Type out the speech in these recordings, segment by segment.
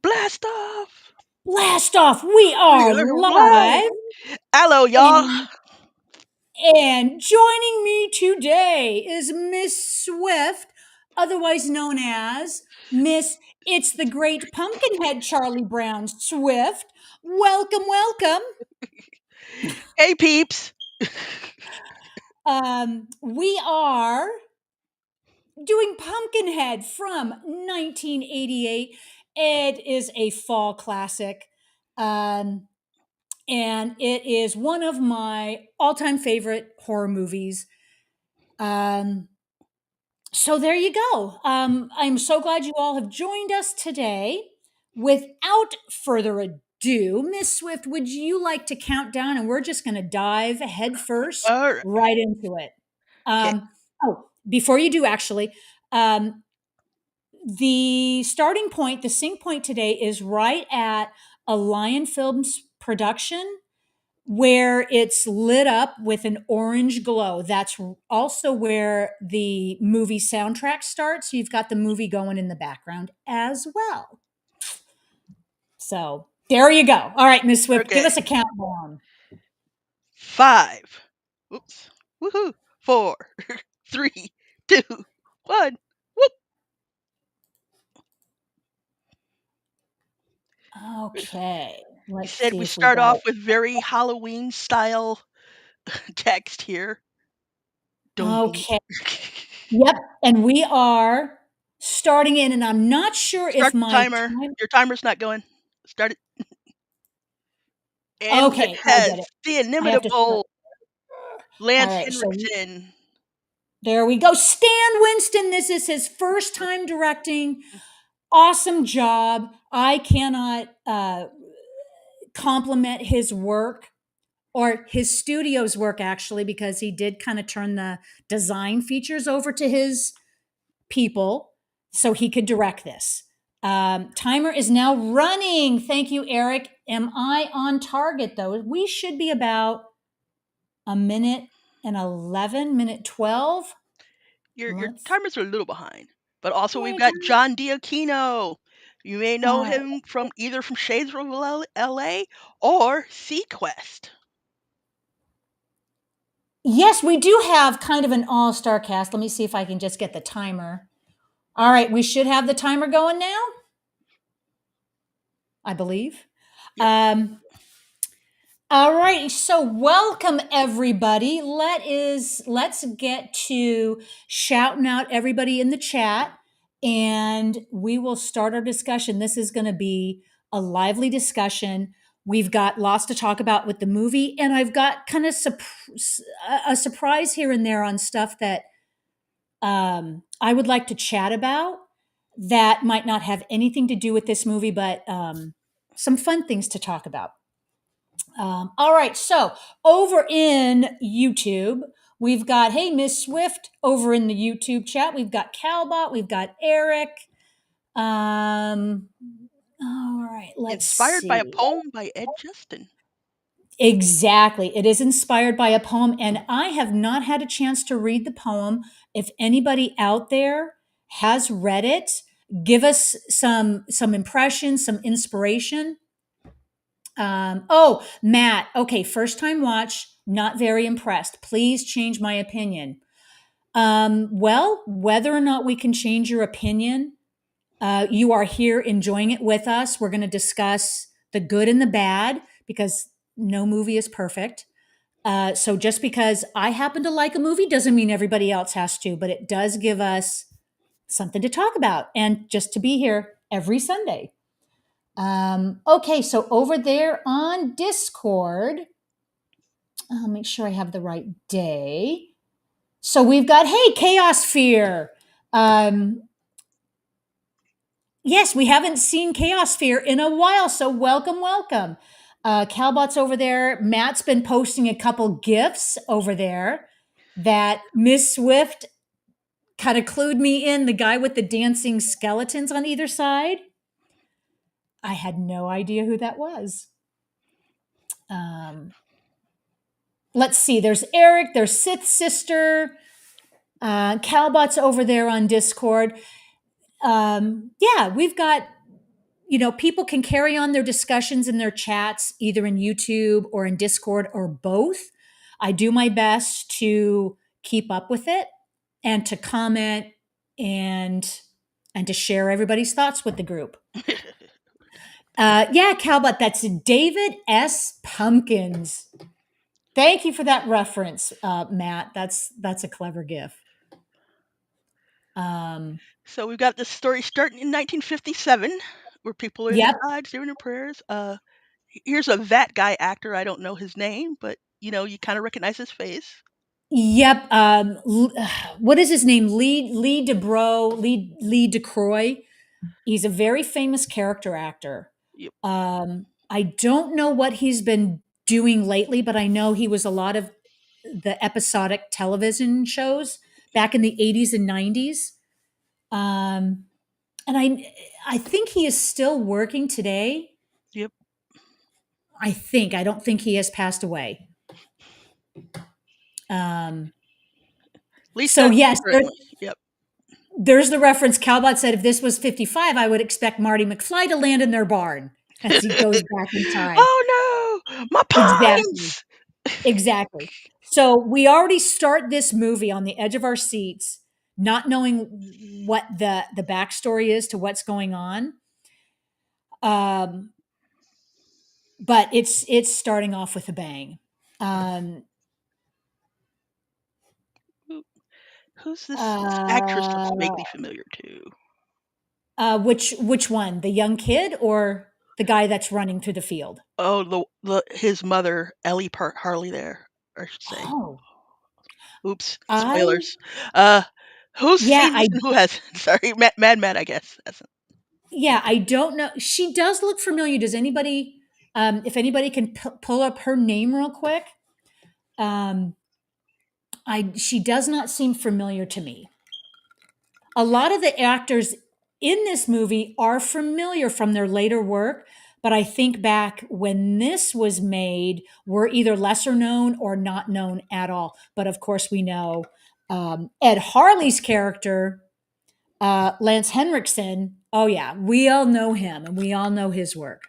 Blast off! Blast off! We We are are live! live, Hello, y'all! and joining me today is Miss Swift, otherwise known as Miss It's the Great Pumpkinhead Charlie Brown Swift. Welcome, welcome. Hey, peeps! We are doing Pumpkinhead from 1988. It is a fall classic. Um, and it is one of my all-time favorite horror movies. Um, so there you go. I'm so glad you all have joined us today. Without further ado, Miss Swift, would you like to count down? And we're just going to dive head first Alright. right into it. Okay. Before you do, actually, um, the starting point, the sync point today is right at a Lion Films production where it's lit up with an orange glow. That's also where the movie soundtrack starts. You've got the movie going in the background as well. So there you go. All right, Miss Swift, give Okay. us a countdown. 5. Oops. Woohoo. 4. 3. 2. 1. Whoop! Okay, We let's said see we if we start got off it. with very Halloween style text here. Don't be. Okay. Yep, and we are starting in, and I'm not sure if Start the my timer. time. Your timer's not going. Start it. And it Okay, I has get it. the I have to start. inimitable All Lance right, so Henriksen. there we go. Stan Winston. This is his first time directing. Awesome job. I cannot compliment his work or his studio's work, actually, because he did kind of turn the design features over to his people so he could direct this. Timer is now running. Thank you, Eric. Am I on target, though? We should be about a minute and 11, minute 12. Your Let's timers are a little behind. But also we've my got time. John Diaquino. You may All know right. him from either from Shadesville, LA or Sequest. Yes, we do have kind of an all-star cast. Let me see if I can just get the timer. All right, we should have the timer going now, I believe. Yep. Um, all right, so welcome everybody. Let's get to shouting out everybody in the chat, and we will start our discussion. This is going to be a lively discussion. We've got lots to talk about with the movie, and I've got kind of a surprise here and there on stuff that I would like to chat about that might not have anything to do with this movie, but some fun things to talk about. All right, so over in YouTube, we've got, hey, Miss Swift over in the YouTube chat. We've got Calbot, we've got Eric. Um, all right, let's Inspired by a see. poem by Ed Justin. Exactly. It is inspired by a poem, and I have not had a chance to read the poem. If anybody out there has read it, give us some impressions, some inspiration. Oh, Matt. Okay, first time watch, not very impressed. Please change my opinion. Well, whether or not we can change your opinion, you are here enjoying it with us. We're going to discuss the good and the bad because no movie is perfect. So just because I happen to like a movie doesn't mean everybody else has to, but it does give us something to talk about and just to be here every Sunday. Okay, so over there on Discord, I'll make sure I have the right day. So we've got, hey, Chaos Fear. Um, yes, we haven't seen Chaos Fear in a while, so welcome, welcome. Calbot's over there. Matt's been posting a couple gifts over there that Miss Swift kind of clued me in, the guy with the dancing skeletons on either side. I had no idea who that was. Um, let's see. There's Eric. There's Sith Sister. Calbot's over there on Discord. Yeah, we've got people can carry on their discussions in their chats either in YouTube or in Discord or both. I do my best to keep up with it and to comment and to share everybody's thoughts with the group. Yeah, Calbot, that's David S. Pumpkins. Thank you for that reference, Matt. That's a clever gif. Um, So we've got this story starting in 1957, where people are yep, inside doing their prayers. Here's a that guy actor. I don't know his name, but you kind of recognize his face. yep. What is his name? Lee DeBro, Lee DeCroy. He's a very famous character actor. Yep, I don't know what he's been doing lately, but I know he was a lot of the episodic television shows back in the 80s and 90s. Um, and I think he is still working today. yep. I don't think he has passed away. Um, At least so not yes, currently. Yep. there's the reference. Calbot said, if this was 55, I would expect Marty McFly to land in their barn as he goes back in time. Oh no, my Exactly. pines! Exactly. So we already start this movie on the edge of our seats, not knowing what the backstory is to what's going on. Um, but it's starting off with a bang. Um, Who- Who's this actress looks uh, vaguely familiar too. which one? The young kid or the guy that's running through the field? Oh, the his mother, Ellie Harley there, I should say. Oh, Oops, I spoilers. Uh, who's yeah, seen this and who hasn't? Sorry, Mad, I guess hasn't. I don't know. She does look familiar. Does anybody, if anybody can pull up her name real quick? Um, she does not seem familiar to me. A lot of the actors in this movie are familiar from their later work, but I think back when this was made, were either lesser known or not known at all. But of course, we know Ed Harley's character, Lance Henriksen. Oh yeah, we all know him and we all know his work.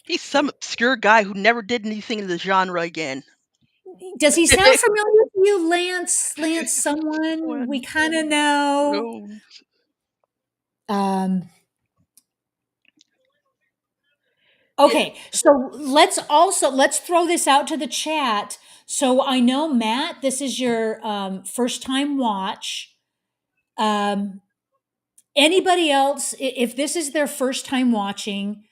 He's some obscure guy who never did anything in the genre again. Does he sound familiar to you, Lance? Lance, someone we One, kind of know. no, Um, yeah, okay, so let's throw this out to the chat. So I know Matt, this is your first time watch. Um, Anybody else, if this is their first time watching,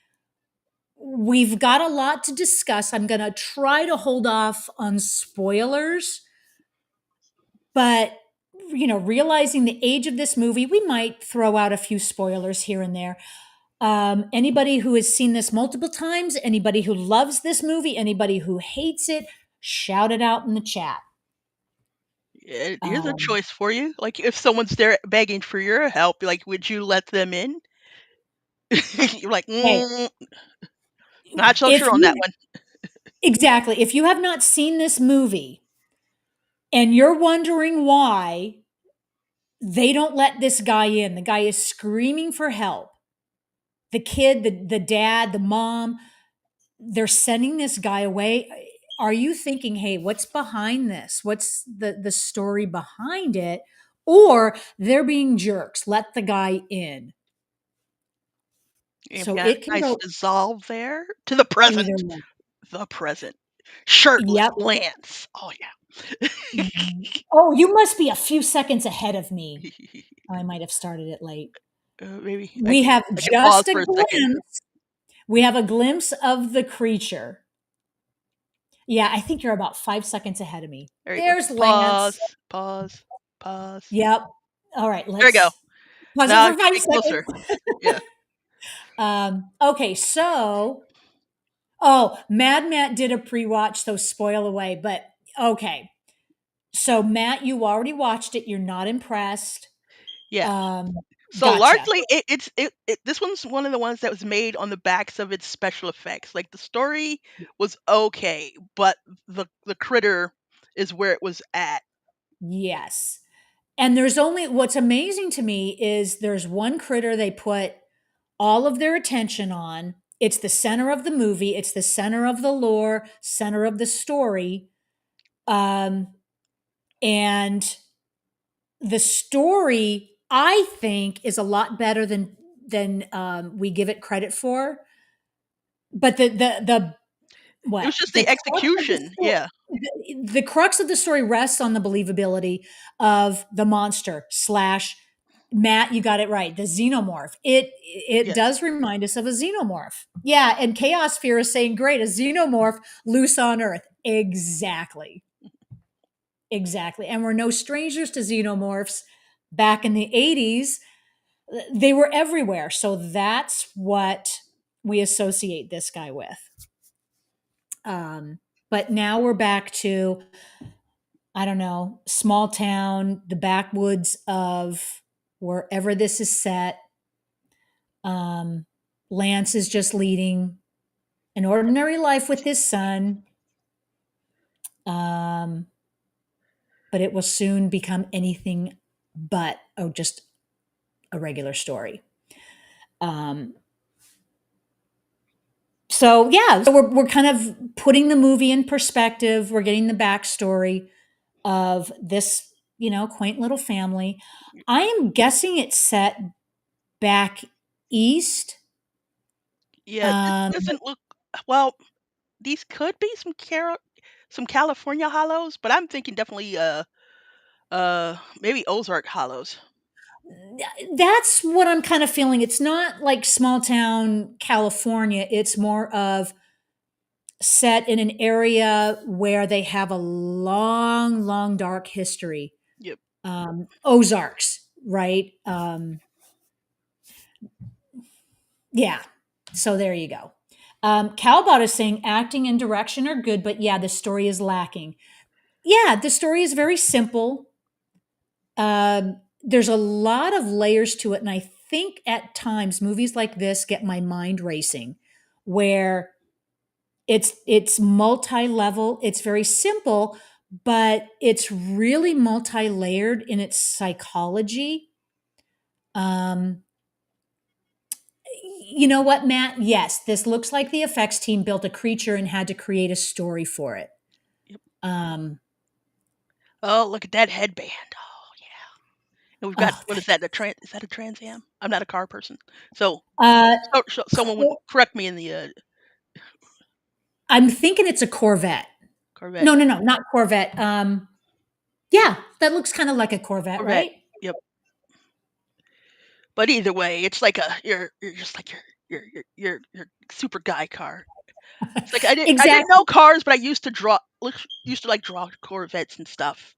we've got a lot to discuss. I'm going to try to hold off on spoilers, but realizing the age of this movie, we might throw out a few spoilers here and there. Anybody who has seen this multiple times, anybody who loves this movie, anybody who hates it, shout it out in the chat. yeah, here's a Um, choice for you. Like, if someone's there begging for your help, like, would you let them in? You're like, hey, not so if sure on that you one. exactly, if you have not seen this movie and you're wondering why they don't let this guy in, the guy is screaming for help. The kid, the dad, the mom, they're sending this guy away. Are you thinking, hey, what's behind this? What's the story behind it? Or they're being jerks, let the guy in. You've So got it a can nice go dissolve there to the present. either way. The present. Shirtless Yep. Lance. Oh yeah. Oh, you must be a few seconds ahead of me. I might have started it late. Maybe We have I can pause just a for a second. glimpse. We have a glimpse of the creature. Yeah, I think you're about 5 seconds ahead of me. All right, let's There's Lance. pause. Yep. All right, There we go. let's pause it Now for I'm five getting closer. seconds. Yeah. Okay, so oh, Mad Matt did a pre-watch, so spoil away. But okay, so Matt, you already watched it. You're not impressed. Yeah. Um, So gotcha. largely, this one's one of the ones that was made on the backs of its special effects. Like, the story was okay, but the critter is where it was at. Yes. And there's only what's amazing to me is there's one critter they put all of their attention on. It's the center of the movie, it's the center of the lore, center of the story. Um, and the story, I think, is a lot better than we give it credit for. But the It what was just the the crux of the execution. story Yeah. the crux of the story rests on the believability of the monster slash Matt, you got it right. The xenomorph. It Yes. does remind us of a xenomorph. Yeah, and Chaos Fear is saying, great, a xenomorph loose on Earth. Exactly. Exactly. And we're no strangers to xenomorphs. Back in the 80s, they were everywhere. So that's what we associate this guy with. But now we're back to, I don't know, small town, the backwoods of wherever this is set. Um, Lance is just leading an ordinary life with his son, um, but it will soon become anything but just a regular story. Um, so yeah, so we're kind of putting the movie in perspective. We're getting the backstory of this, quaint little family. I am guessing it's set back east. Yeah, this Um, doesn't look well, these could be some California hollows, but I'm thinking definitely, maybe Ozark hollows. that's what I'm kind of feeling. It's not like small town California. It's more of set in an area where they have a long, long, dark history. Yep. Ozarks, right? Yeah. So there you go. Calbot is saying acting and direction are good, but yeah, the story is lacking. Yeah, the story is very simple. There's a lot of layers to it, and I think at times movies like this get my mind racing, where it's multi-level. It's very simple, but it's really multi-layered in its psychology. Um, you know what, Matt? Yes, this looks like the effects team built a creature and had to create a story for it. Yep. Um, Oh, look at that headband. Oh, yeah. And we've got oh, what is that? Is that a Trans Am? I'm not a car person. So, uh, someone would correct me in the, I'm thinking it's a Corvette. Corvette. No, no, no, not Corvette. Yeah, that looks kind of like a Corvette, Corvette. right? Yep. But either way, it's like you're just like your super guy car. It's like I didn't Exactly. know cars, but I used to like draw Corvettes and stuff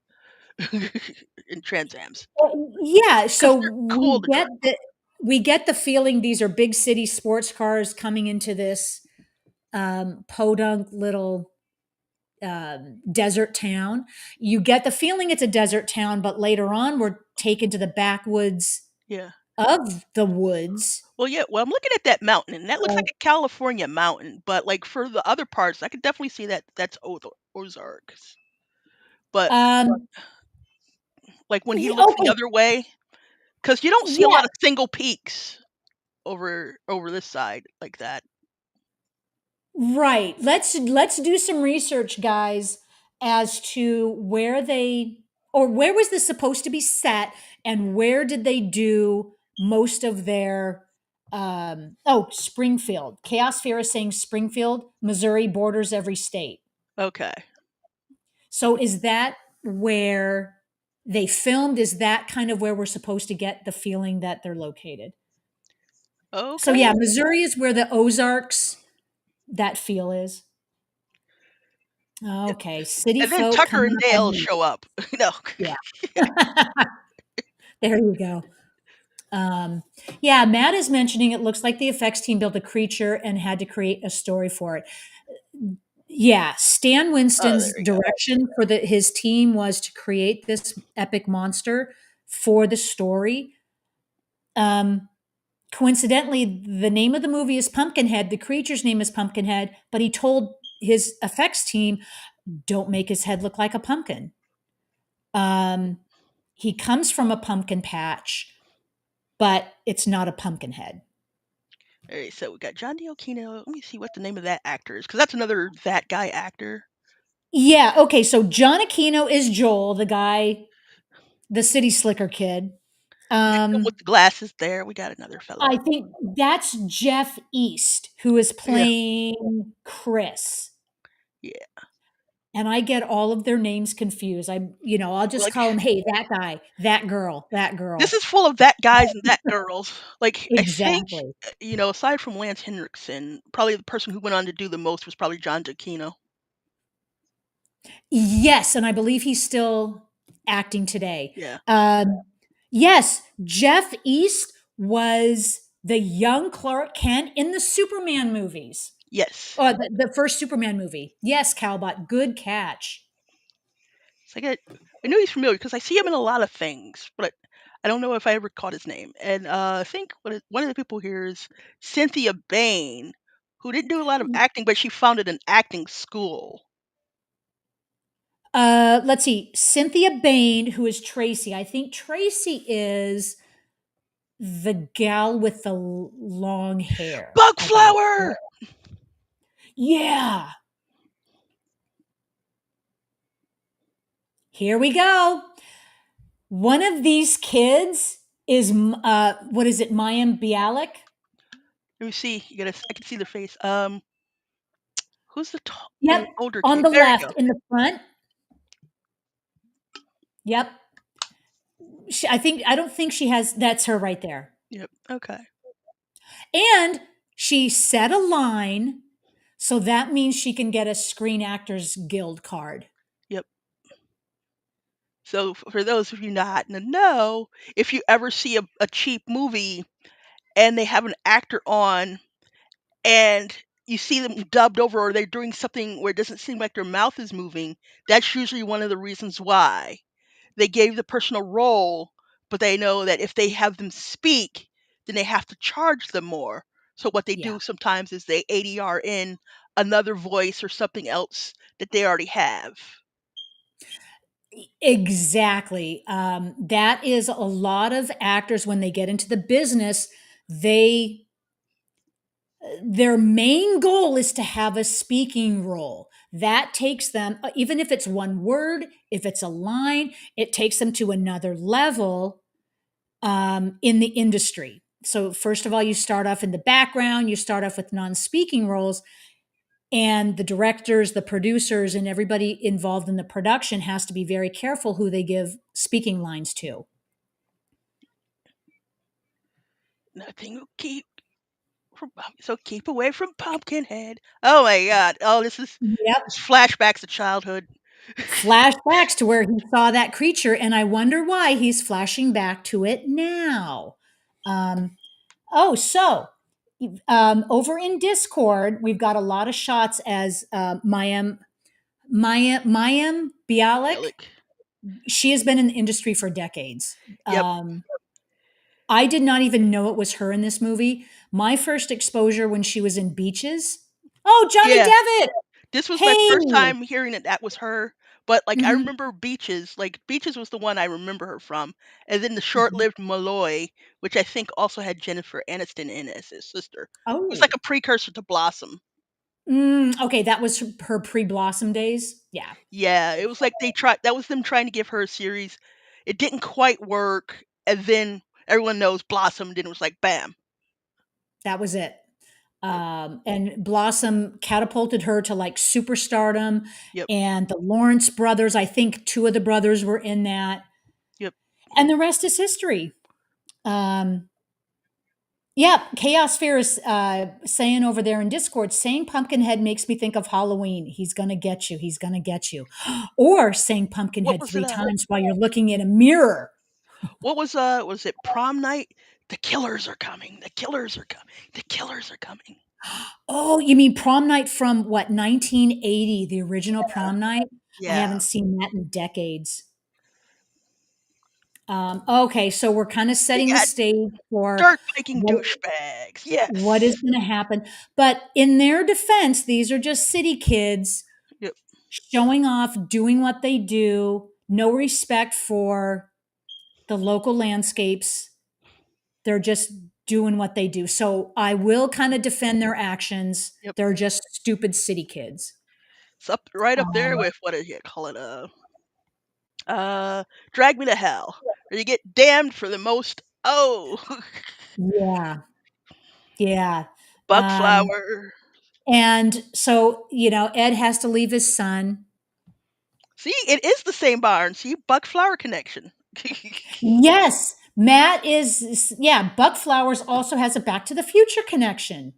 in Trans Ams Yeah, so because they're cool to draw. we get the feeling these are big city sports cars coming into this podunk little desert town. You get the feeling it's a desert town, but later on we're taken to the backwoods Yeah. of the woods. Well, yeah. Well, I'm looking at that mountain, and that looks like So, a California mountain. But like for the other parts, I could definitely see that that's Ozarks. But um, like when he looks the okay, other way, because you don't see a yeah, lot of single peaks over this side like that. right. Let's do some research, guys, as to where they or where was this supposed to be set and where did they do most of their Springfield. Chaos Fear is saying Springfield, Missouri borders every state. Okay. So is that where they filmed? Is that kind of where we're supposed to get the feeling that they're located? So Okay. yeah, Missouri is where the Ozarks that feel is. Okay, city And then folk Tucker coming and up on Dale me. show up. No. Yeah. There you go. Yeah, Matt is mentioning it looks like the effects team built a creature and had to create a story for it. Yeah, Stan Oh, there Winston's we go. direction for his team was to create this epic monster for the story. Um, Coincidentally, the name of the movie is Pumpkinhead. The creature's name is Pumpkinhead, but he told his effects team, "Don't make his head look like a pumpkin." Um, He comes from a pumpkin patch, but it's not a pumpkin head. All right, so we got John D. Aquino. Let me see what the name of that actor is, because that's another that guy actor. Yeah, okay, so John Aquino is Joel, the guy, the city slicker kid. With Um, the glasses there, we got another fellow. I think that's Jeff East, who is Yeah, playing Chris. yeah. And I get all of their names confused. I'll just Like call them, hey, that guy, that girl, that this girl. is full of that guys and that girls. Like I think, Exactly. aside from Lance Henriksen, probably the person who went on to do the most was probably John Aquino. Yes, and I believe he's still acting today. Yeah. Yes, Jeff East was the young Clark Kent in the Superman movies. Yes. Oh, the first Superman movie. Yes, Calbot, good catch. It's like I knew he's familiar because I see him in a lot of things, but I don't know if I ever caught his name. And I think one of the people here is Cynthia Bain, who didn't do a lot of acting, but she founded an acting school. Let's see, Cynthia Bain, who is Tracy. I think Tracy is the gal with the long hair. I think. Bugflower. Yeah. Here we go. One of these kids is what is it, Mayim Bialik? Let me see. I can see the face. Who's the Yep, older on kid? the There you left go. in the front. Yep. I don't think she has. That's her right there. Yep. Okay. And she said a line, so that means she can get a Screen Actors Guild card. Yep. So for those of you not in the know, if you ever see a cheap movie and they have an actor on and you see them dubbed over or they're doing something where it doesn't seem like their mouth is moving, that's usually one of the reasons why. They gave the person a role, but they know that if they have them speak, then they have to charge them more. So what they Yeah, do sometimes is they ADR in another voice or something else that they already have. exactly. That is a lot of actors when they get into the business, they their main goal is to have a speaking role. That takes them, even if it's one word, if it's a line, it takes them to another level in the industry. So, first of all, you start off in the background, you start off with non speaking roles, and the directors, the producers, and everybody involved in the production has to be very careful who they give speaking lines to. Nothing will keep keep away from Pumpkinhead. Oh my god. Oh, Yep. this flashbacks to childhood. Flashbacks to where he saw that creature, and I wonder why he's flashing back to it now. Um, oh, so over in Discord, we've got a lot of shots as Mayim Bialik. Relic. She has been in the industry for decades. Yep. I did not even know it was her in this movie. My first exposure when she was in Beaches. Oh, Johnny Yeah. Devitt. This was my Hey. first time hearing that was her. But like I Mhm, remember Beaches. Like Beaches was the one I remember her from, and then the mhm. short-lived Malloy, which I think also had Jennifer Aniston in as his sister. It was like Oh. a precursor to Blossom. Okay, that was her pre-Blossom days. Yeah, Yeah, it was like they tried. That was them trying to give her a series. It didn't quite work, and then everyone knows Blossom. Then it was like bam. that was it. Yep. And Blossom catapulted her to like superstardom. Yep. And the Lawrence brothers, I think two of the brothers were in that. Yep. And the rest is history. Um, yeah, Chaos Fear is saying over there in Discord, saying Pumpkinhead makes me think of Halloween. He's going to get you. He's going to get you. Or saying What Pumpkinhead was it? three times while you're looking in a mirror. What was it prom night? The killers are coming. The killers are coming. The killers are coming. Oh, you mean prom night from what, 1980, the original prom night? I Yeah. haven't seen that in decades. Okay, so we're kind of They setting the got stage for dirt biking what, douchebags. what is Yes. going to happen. But in their defense, these are just city kids Yep. showing off, doing what they do, no respect for. the local landscapes. They're just doing what they do. So I will kind of defend their actions. Yep. They're just stupid city kids. It's up right up there Um, with what do you call it? Drag Me to Hell, where you get damned for the most. Oh, yeah, yeah. Um, Bugflower. and so, Ed has to leave his son. See, it is the same barn. See, Bugflower connection. Yes, Matt yeah, Buck Flowers also has a Back to the Future connection.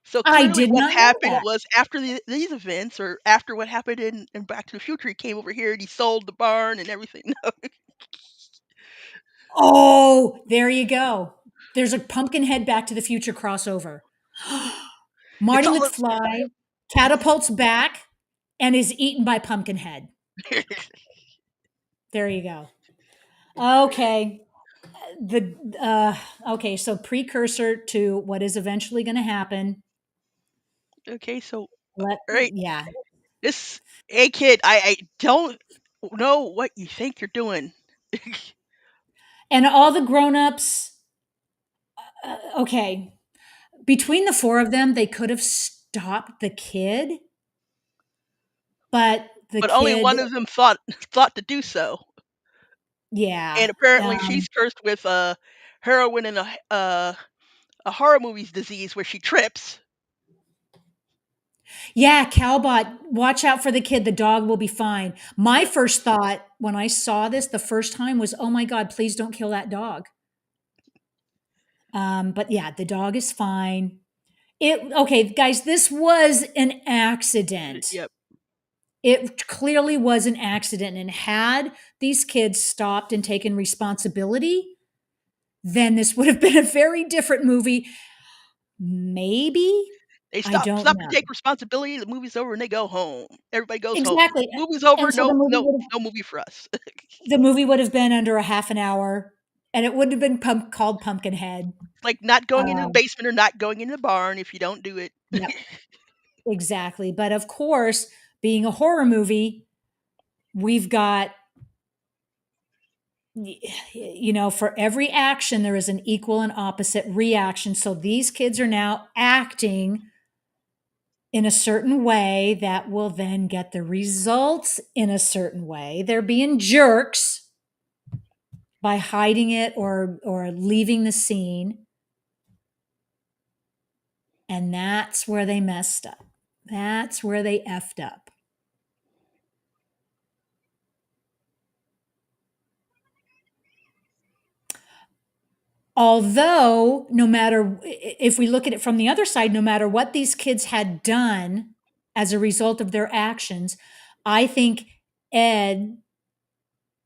So I clearly, did what not know happened that. was after these events, or after what happened in Back to the Future, he came over here and he sold the barn and everything. Oh, there you go. There's a Pumpkinhead Back to the Future crossover. It's Marty all. McFly catapults back and is eaten by Pumpkinhead. There you go. Okay. The okay, so precursor to what is eventually going to happen. Okay, so right, Yeah. this. Hey kid, I don't know what you think you're doing. And all the grown-ups, okay, between the four of them, they could have stopped the kid, but the But only kid, one of them thought to do so. yeah. And apparently she's cursed with heroin and a horror movie's disease where she trips. Yeah, Calbot, watch out for the kid. The dog will be fine. My Yep. first thought when I saw this the first time was, oh my God, please don't kill that dog. But yeah, the dog is fine. Okay, guys, this was an accident. Yep. It clearly was an accident. And had these kids stopped and taken responsibility, then this would have been a very different movie. Maybe. They I don't stop to know. take responsibility. The movie's over and they go home. Everybody goes home. Exactly. Movie's over. And so No, no, no movie for us. the movie would have been under a half an hour and it wouldn't have been called Pumpkinhead. Like not going into the Um, basement or not going into the barn if you don't do it. yep, exactly. But of course, being a horror movie, we've got, for every action, there is an equal and opposite reaction. So these kids are now acting in a certain way that will then get the results in a certain way. They're being jerks by hiding it or leaving the scene. And that's where they messed up. That's where they effed up. Although, no matter if we look at it from the other side, no matter what these kids had done as a result of their actions, I think Ed,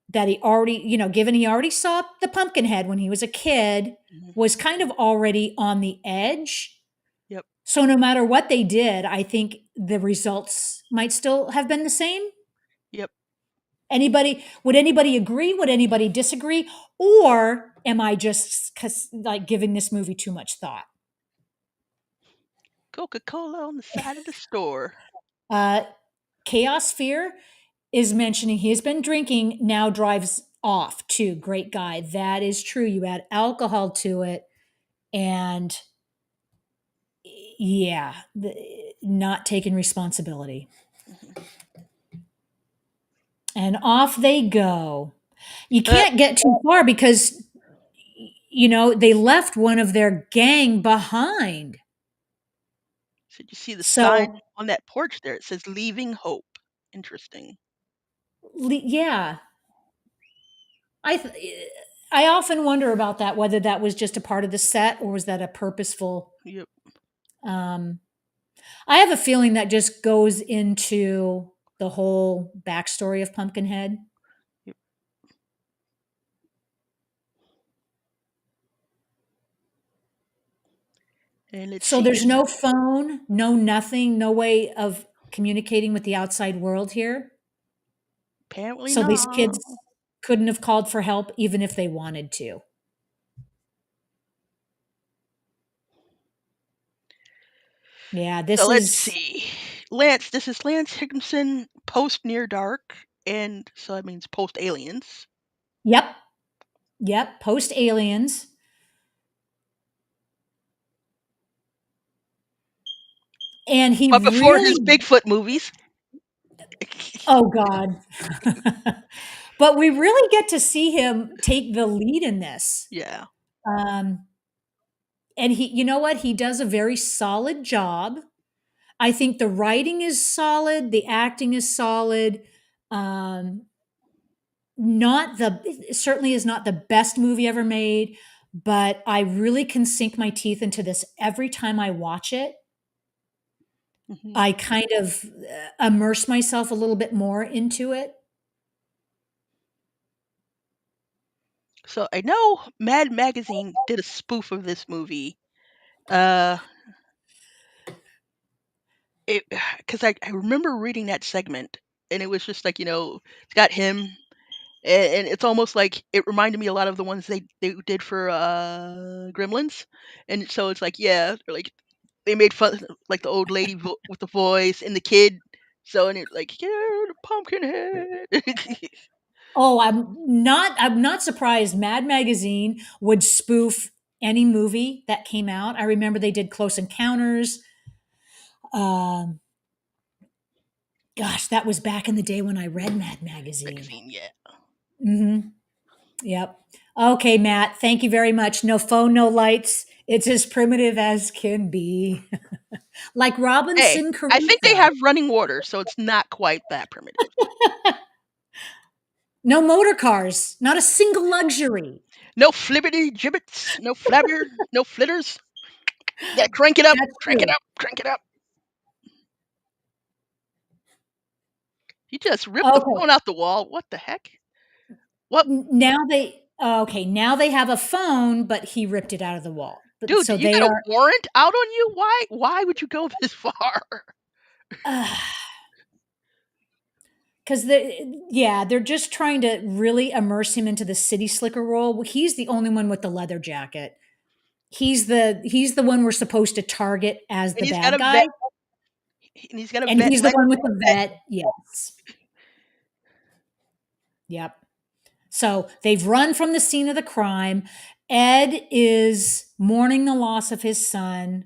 that he already, given he already saw the Pumpkinhead when he was a kid, Mhm. was kind of already on the edge. Yep. So no matter what they did, I think the results might still have been the same. Yep. Would anybody agree? Would anybody disagree? Or am I just like giving this movie too much thought? Coca-Cola on the side of the store. Uh, Chaos Fear is mentioning he has been drinking, now drives off too. Great guy. That is true. You add alcohol to it, and yeah, not taking responsibility. Mhm. And off they go. You Uh, can't get too far because, they left one of their gang behind. so you see the sign So, on that porch there? It says "Leaving Hope." Interesting. yeah, I th- I often wonder about that, whether that was just a part of the set or was that a purposeful. Yep. Um, I have a feeling that just goes into the whole backstory of Pumpkinhead. Yep. And let's So see. there's no phone, no nothing, no way of communicating with the outside world here. Apparently So these not. kids couldn't have called for help even if they wanted to. Yeah, So this let's is, see. Lance, this is Lance Higginson post Near Dark, and so that means post Aliens. yep. Yep, post Aliens. And he But before his really, Bigfoot movies. oh God. But we really get to see him take the lead in this. Yeah. Um, and he, you know what? He does a very solid job. I think the writing is solid, the acting is solid. Um, not the certainly is not the best movie ever made, but I really can sink my teeth into this every time I watch it. Hmm. I kind of immerse myself a little bit more into it. So I know Mad Magazine did a spoof of this movie. Uh, it because I remember reading that segment, and it was just like it's got him, and it's almost like it reminded me a lot of the ones they did for Gremlins, and so it's like like they made fun like the old lady with the voice and the kid, so and it like the Pumpkinhead. Oh, I'm not surprised Mad Magazine would spoof any movie that came out. I remember they did Close Encounters. Um, gosh, that was back in the day when I read Mad Magazine. Magazine, yeah. Mhm. Yep. Okay, Matt, thank you very much. No phone, no lights. It's as primitive as can be. Like Hey, Robinson I think they Crusoe. have running water, so it's not quite that primitive. No motor cars, not a single luxury. No flibbity gibbets, no flabber, no flitters. Yeah, crank it up, That's crank it true. up, crank it up. He just ripped the Okay. phone out the wall. What the heck? What, Now they okay, now they have a phone, but he ripped it out of the wall. But dude? so You they got a are warrant out on you? Why? Why would you go this far? because they're just trying to really immerse him into the city slicker role. Well, he's the only one with the leather jacket. He's the one we're supposed to target as And the he's got bad a vet. guy, And he's got a and vet he's the like one with the vet. vet. Yes. Yep. So they've run from the scene of the crime. Ed is mourning the loss of his son,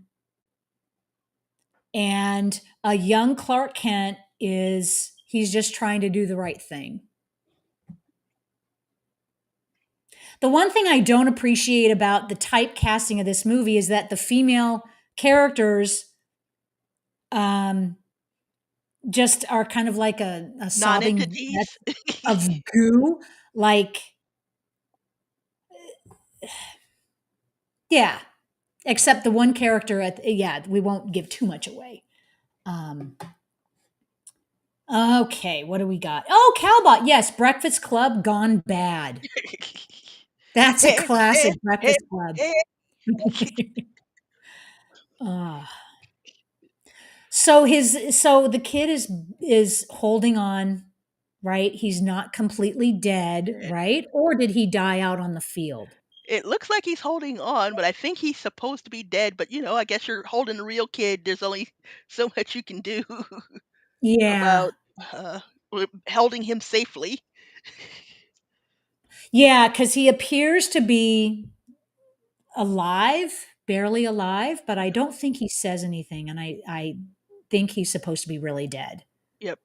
and a young Clark Kent is he's just trying to do the right thing. The one thing I don't appreciate about the typecasting of this movie is that the female characters um, just are kind of like a sobbing mess Non-entities. of goo. Like, yeah, except the one character yeah, we won't give too much away. Um, okay, what do we got? Oh, Cowbot. Yes, Breakfast Club gone bad. That's a Hey, hey, classic hey, Breakfast Club. hey. Ah. So the kid is holding on, right? He's not completely dead, right? Or did he die out on the field? It looks like he's holding on, but I think he's supposed to be dead. But I guess you're holding a real kid. There's only so much you can do Yeah. about holding him safely. Yeah, cuz he appears to be alive, barely alive, but I don't think he says anything, and I think he's supposed to be really dead. Yep.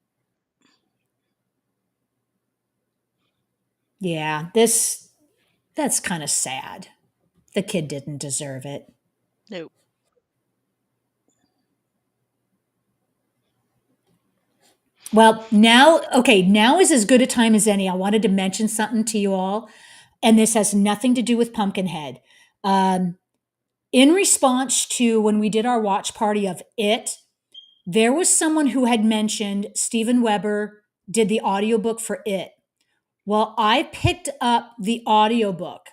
Yeah, that's kind of sad. The kid didn't deserve it. No. Well, now, okay, now is as good a time as any. I wanted to mention something to you all, and this has nothing to do with Pumpkinhead. Um, in response to when we did our watch party of It, there was someone who had mentioned Steven Weber did the audiobook for It. Well, I picked up the audiobook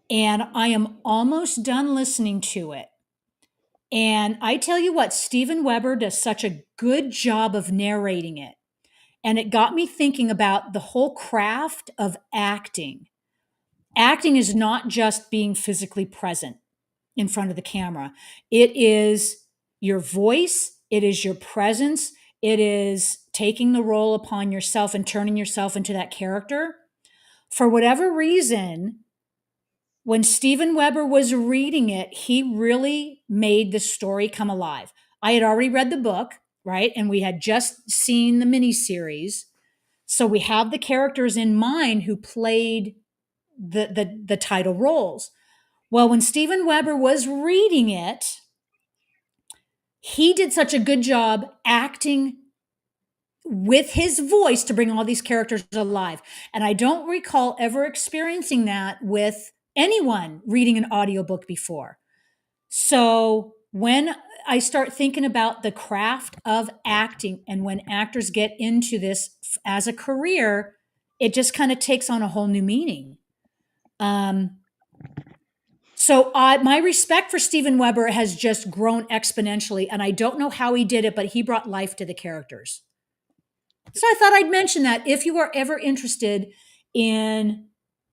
and I am almost done listening to it. And I tell you what, Steven Weber does such a good job of narrating it. And it got me thinking about the whole craft of acting. Acting is not just being physically present in front of the camera, it is your voice, it is your presence, it is taking the role upon yourself and turning yourself into that character. For whatever reason, when Steven Weber was reading it, he really made the story come alive. I had already read the book, right? And we had just seen the miniseries. So we have the characters in mind who played the title roles. Well, when Steven Weber was reading it, he did such a good job acting with his voice to bring all these characters alive. And I don't recall ever experiencing that with anyone reading an audiobook before. So when I start thinking about the craft of acting and when actors get into this as a career, it just kind of takes on a whole new meaning. Um, my respect for Steven Weber has just grown exponentially, and I don't know how he did it, but he brought life to the characters. So I thought I'd mention that if you are ever interested in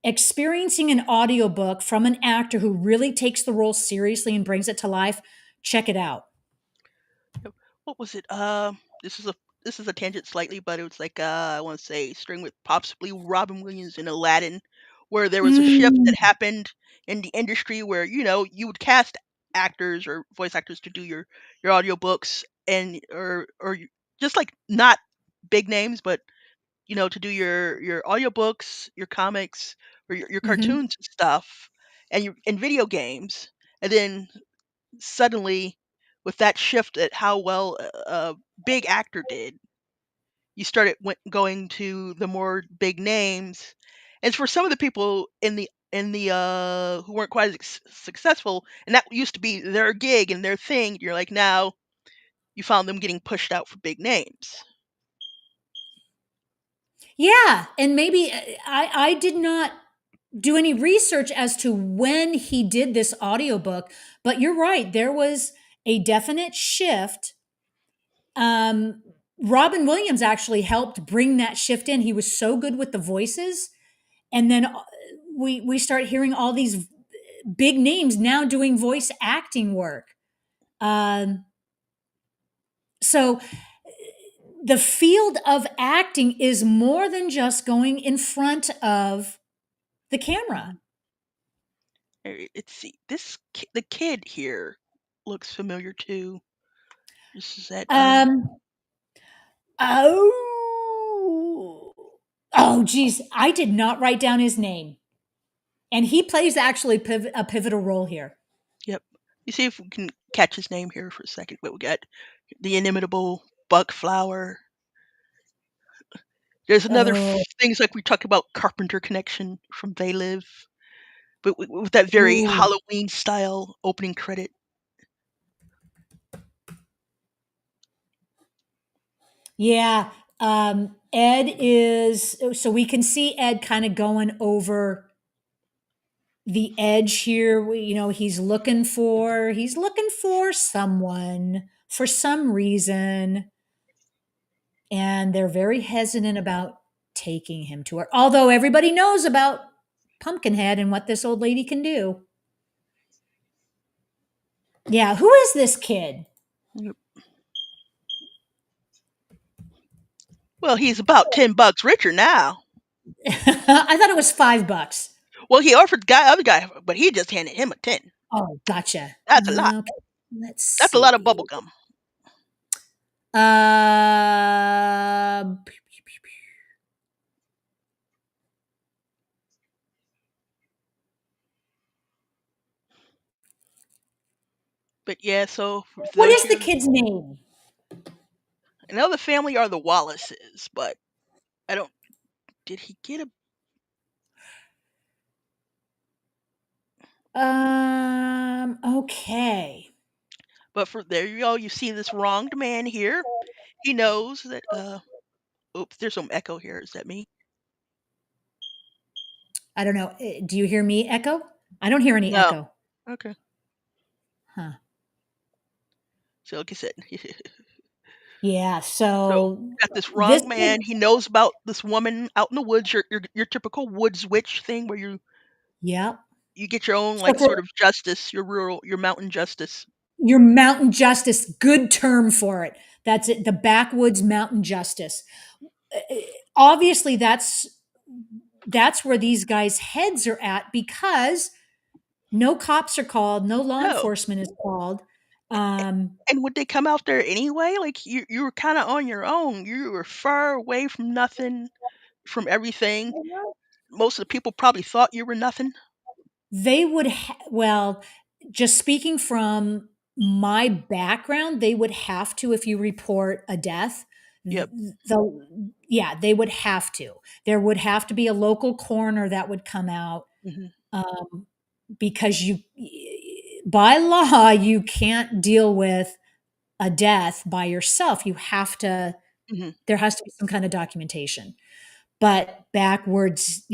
experiencing an audiobook from an actor who really takes the role seriously and brings it to life, check it out. What was it? This is a this is a tangent slightly, but it was like I want to say string with possibly Robin Williams in Aladdin, where there was a shift that Mm. happened in the industry where you would cast actors or voice actors to do your audiobooks and just like not big names, but to do your audiobooks, your comics, or your Hmm. cartoons and stuff, and video games, and then suddenly with that shift at how well a big actor did, you started going to the more big names, and for some of the people in the who weren't quite as successful, and that used to be their gig and their thing. You're like now you found them getting pushed out for big names. Yeah, and maybe I did not do any research as to when he did this audiobook, but you're right. There was a definite shift. Um, Robin Williams actually helped bring that shift in. He was so good with the voices, and then we start hearing all these big names now doing voice acting work. Um, so the field of acting is more than just going in front of the camera. Mhm. Let's see, the kid here looks familiar too. This is that Um, oh, oh, geez, I did not write down his name, and he plays actually a pivotal role here. Yep. You see if we can catch his name here for a second. But we got the inimitable Buck Flower. There's another Oh, things like we talked about Carpenter Connection from They Live, but with that very ooh, Halloween style opening credit. yeah. Ed is so we can see Ed kind of going over the edge here. He's looking for someone for some reason, and they're very hesitant about taking him to her. Although everybody knows about Pumpkinhead and what this old lady can do. Yeah, who is this kid? Yep. Well, he's about $10 richer now. I thought it was $5. Well, he offered the other guy, but he just handed him a 10. Oh, gotcha. That's a lot. Okay, let's That's a lot of see. bubble gum. Uh, But yeah, so for what those is of the you, kid's name? I know the family are the Wallaces, but I don't. Did he get a? Okay. But for there you go. You see this wronged man here. He knows that. Oops, there's some echo here. Is that me? I don't know. Do you hear me echo? I don't hear any No. echo. Okay. Huh. So like I said, Yeah. so So got this this wrong kid, man. He knows about this woman out in the woods. Your typical woods witch thing, where yeah. you get your own So like for sort of justice, your mountain justice. your mountain justice, good term for it. That's it. The backwoods mountain justice. Uh, Obviously, that's that's where these guys' heads are at because no cops are called, no law No. enforcement is called. Um, And would they come out there anyway? Like, you were kinda on your own. You were far away from nothing, from everything. Most of the people probably thought you were nothing. they would, well, just speaking from my background, they would have to, if you report a death, Yep. yeah, they would have to. There would have to be a local coroner that would come out Mhm, um, because by law, you can't deal with a death by yourself. You have to, mhm, there has to be some kind of documentation. But backwards,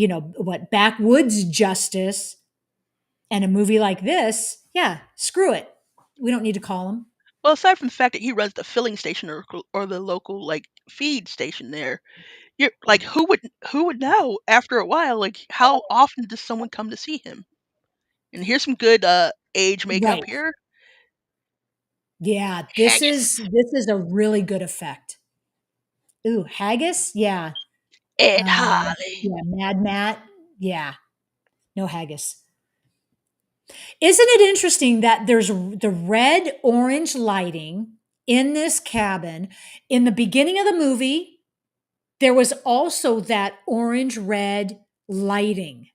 backwoods justice and a movie like this, yeah, screw it. We don't need to call them. well, aside from the fact that he runs the filling station or the local, like, feed station there, you're like, who would know after a while, like, how often does someone come to see him? And here's some good, age makeup Right. here. Yeah, Haggis. this is a really good effect. Ooh, haggis? Yeah. Ed Harley. Yeah, Mad Matt. Yeah, no haggis. Isn't it interesting that there's the red orange lighting in this cabin? In the beginning of the movie, there was also that orange red lighting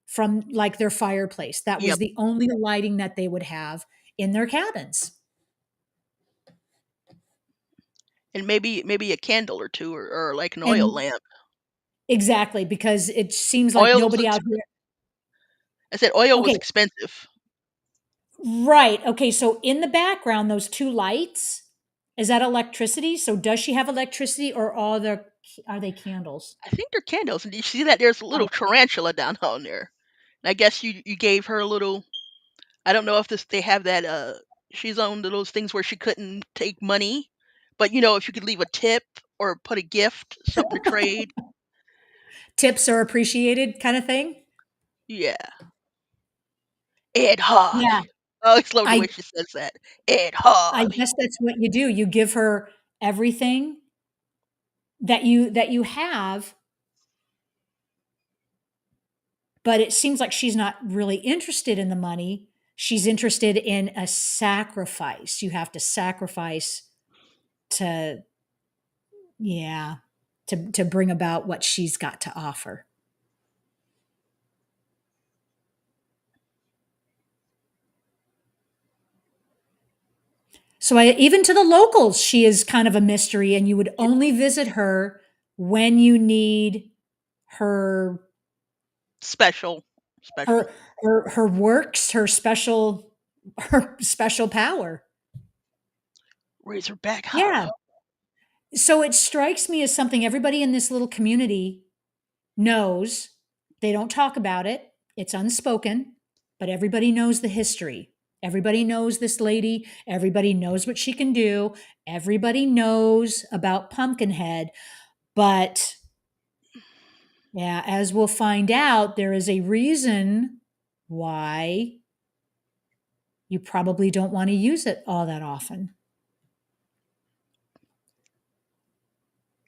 from like their fireplace. That was Yep, the only lighting that they would have in their cabins. and maybe a candle or 2 or like an oil And lamp. exactly, because it seems like Oil was nobody ex out here. I said oil was Okay, expensive. right. Okay, so in the background, those two lights, is that electricity? So does she have electricity or are they candles? I think they're candles, and do you see that there's a little Okay. tarantula down on there? And I guess you gave her a little. I don't know if this they have that, she's on those things where she couldn't take money, but, if you could leave a tip or put a gift, something to trade. Tips are appreciated kind of thing? Yeah. Ed Yeah. Harley. I always love the I way she says that. Ed I Harley. guess that's what you do. You give her everything that you have, but it seems like she's not really interested in the money. She's interested in a sacrifice. You have to sacrifice to, yeah, to bring about what she's got to offer. So even to the locals, she is kind of a mystery, and you would Yep. only visit her when you need her Special. Special. her her works, her special power. Razorback Yeah. Hollow. So it strikes me as something everybody in this little community knows. They don't talk about it. It's unspoken, but everybody knows the history. Everybody knows this lady. Everybody knows what she can do. Everybody knows about Pumpkinhead. But yeah, as we'll find out, there is a reason why you probably don't want to use it all that often.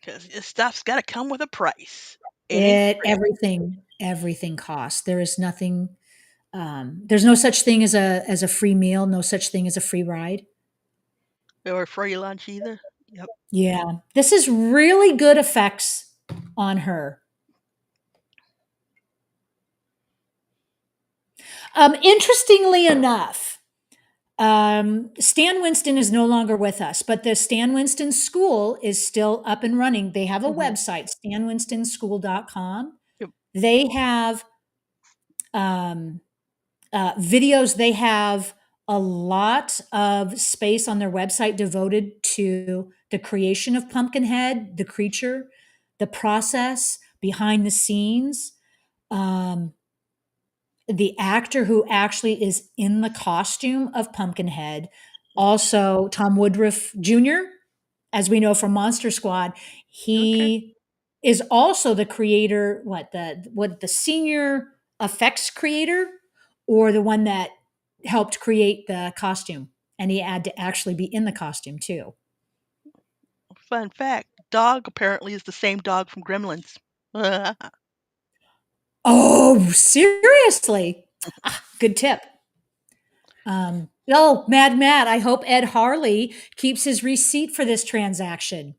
'Cause this stuff's gotta come with a price. It ain't It free. everything costs. There is nothing. There's no such thing as a free meal. No such thing as a free ride. Or free lunch either. Yep. Yeah, this is really good effects on her. Interestingly enough, Stan Winston is no longer with us, but the Stan Winston School is still up and running. They have a Mhm. website, stanwinstonschool.com. Yep. They have um, videos. They have a lot of space on their website devoted to the creation of Pumpkinhead, the creature, the process behind the scenes. Um, the actor who actually is in the costume of Pumpkinhead, also Tom Woodruff Jr., as we know from Monster Squad, Okay. he is also the creator, what the senior effects creator, or the one that helped create the costume, and he had to actually be in the costume too. Fun fact, dog apparently is the same dog from Gremlins. Oh, seriously? Ah, good tip. Oh, Mad Matt, I hope Ed Harley keeps his receipt for this transaction.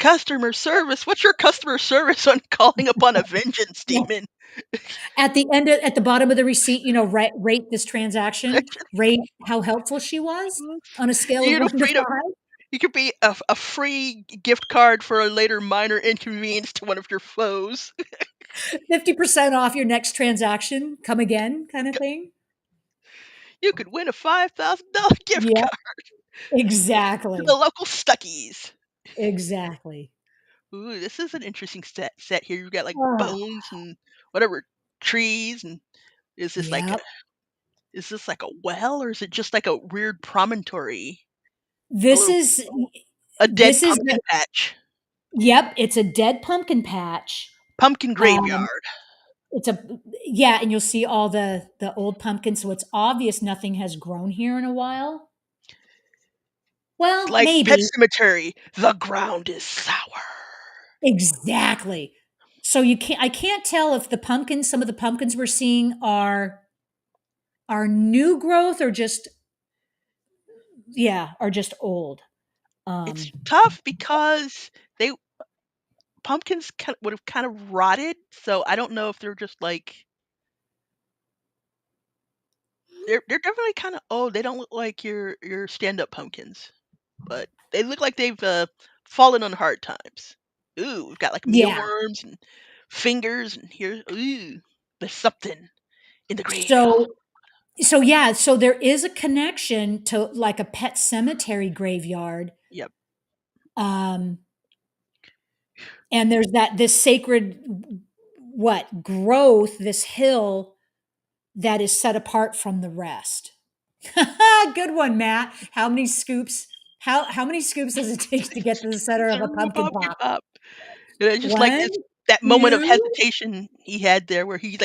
Customer service. What's your customer service on calling upon a vengeance Yeah. demon? At the end, at the bottom of the receipt, rate this transaction, rate how helpful she was on a scale of You know, 1 to freedom. 5. You could be a free gift card for a later minor inconvenience to one of your foes. 50% off your next transaction. Come again, kind of thing. You could win a $5,000 gift Yeah, card to the exactly. local Stuckies. Exactly. Ooh, this is an interesting set here. You've got like Oh, bones and whatever trees, and is this like yep. is this like a well, or is it just like a weird promontory? A This little is a dead this is pumpkin patch. yep, it's a dead pumpkin patch. Pumpkin Um, graveyard. it's a yeah, and you'll see all the old pumpkins, so it's obvious nothing has grown here in a while. It's Well, like Pet maybe. Cemetery. The ground is sour. Exactly. So I can't tell if some of the pumpkins we're seeing are new growth or just yeah, are just old. It's Um, tough because they pumpkins would have kind of rotted, so I don't know if they're just like they're definitely kind of old. They don't look like your stand up pumpkins, but they look like they've fallen on hard times. Ooh, we've got like yeah. mealworms and fingers, and here, ooh, there's something in the grave. So yeah, so there is a connection to like a pet cemetery graveyard. Yep, Um, and there's this sacred what growth, this hill that is set apart from the rest. Good one, Matt. How many scoops? How many scoops does it take to get to the center of a Conservative pumpkin pumpkin pop? pop. And it's just like One, this that moment of two. hesitation he had there, where he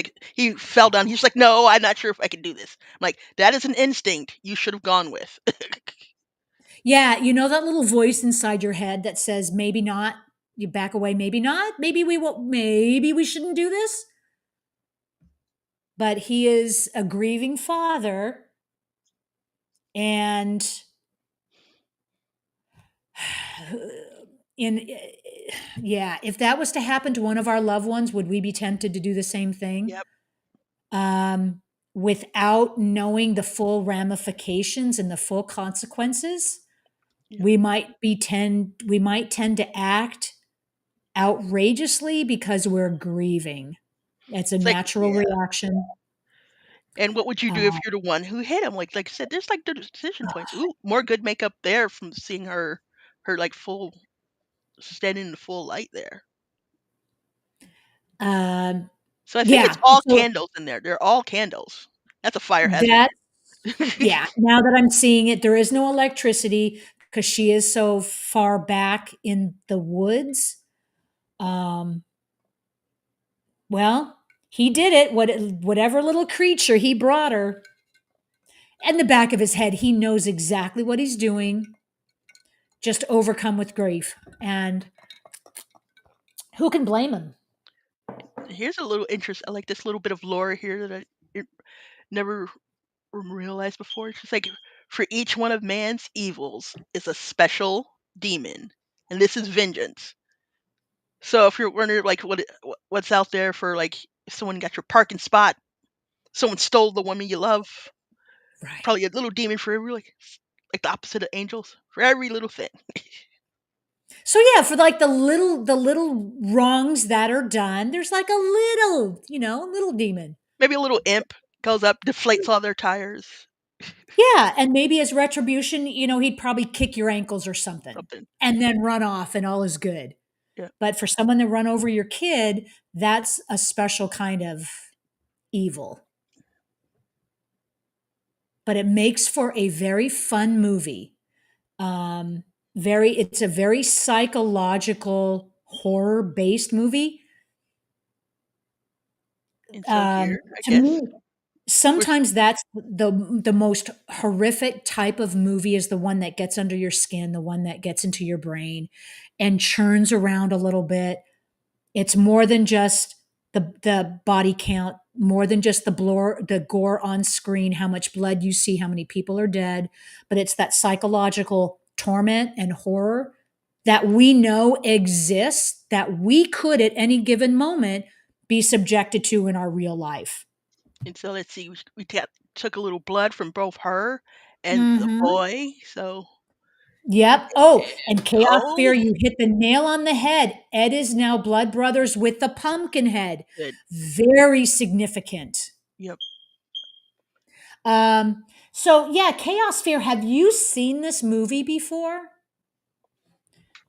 fell down. He's like, "No, I'm not sure if I can do this." I'm like, "That is an instinct you should have gone with." Yeah, you know that little voice inside your head that says maybe not. You back away, maybe not. Maybe we will. Maybe we shouldn't do this. But he is a grieving father, and in yeah, if that was to happen to one of our loved ones, would we be tempted to do the same thing? Yep, um, without knowing the full ramifications and the full consequences, yep. we might tend to act outrageously because we're grieving. It's a It's like, natural yeah. reaction. And what would you do if Uh, you're the one who hit him? Like I said, there's like the decision points. Ooh, more good makeup there from seeing her like full standing in the full light there. um, So I think it's yeah. all So candles in there. They're all candles. That's a fire hazard. that yeah. Now that I'm seeing it, there is no electricity because she is so far back in the woods. Um, well, he did it. Whatever little creature he brought her, in the back of his head, he knows exactly what he's doing, just overcome with grief. And who can blame him? Here's a little interest. I like this little bit of lore here that never realized before. It's just like for each one of man's evils is a special demon, and this is vengeance. So if you're wondering like what's out there for like if someone got your parking spot, someone stole the woman you love, Right. probably a little demon for every like the opposite of angels for every little thing. So yeah, for like the little wrongs that are done, there's like a little, little demon. Maybe a little imp goes up, deflates all their tires, Yeah, and maybe as retribution, he'd probably kick your ankles or something something. and then run off and all is good. Yeah, But for someone to run over your kid, that's a special kind of evil. But it makes for a very fun movie. Um, it's a very psychological horror based movie. and so here, I To guess, me, we're sometimes that's the most horrific type of movie is the one that gets under your skin, the one that gets into your brain and churns around a little bit. It's more than just the body count, more than just the gore on screen, how much blood you see, how many people are dead, but it's that psychological torment and horror that we know exists that we could at any given moment be subjected to in our real life. And so let's see, took a little blood from both her and the Mhm. boy. So, Yep. Oh, and Chaos Fear, oh, you hit the nail on the head. Ed is now blood brothers with the Pumpkinhead. good. Very significant. Yep. So yeah, Chaos Fear. Have you seen this movie before?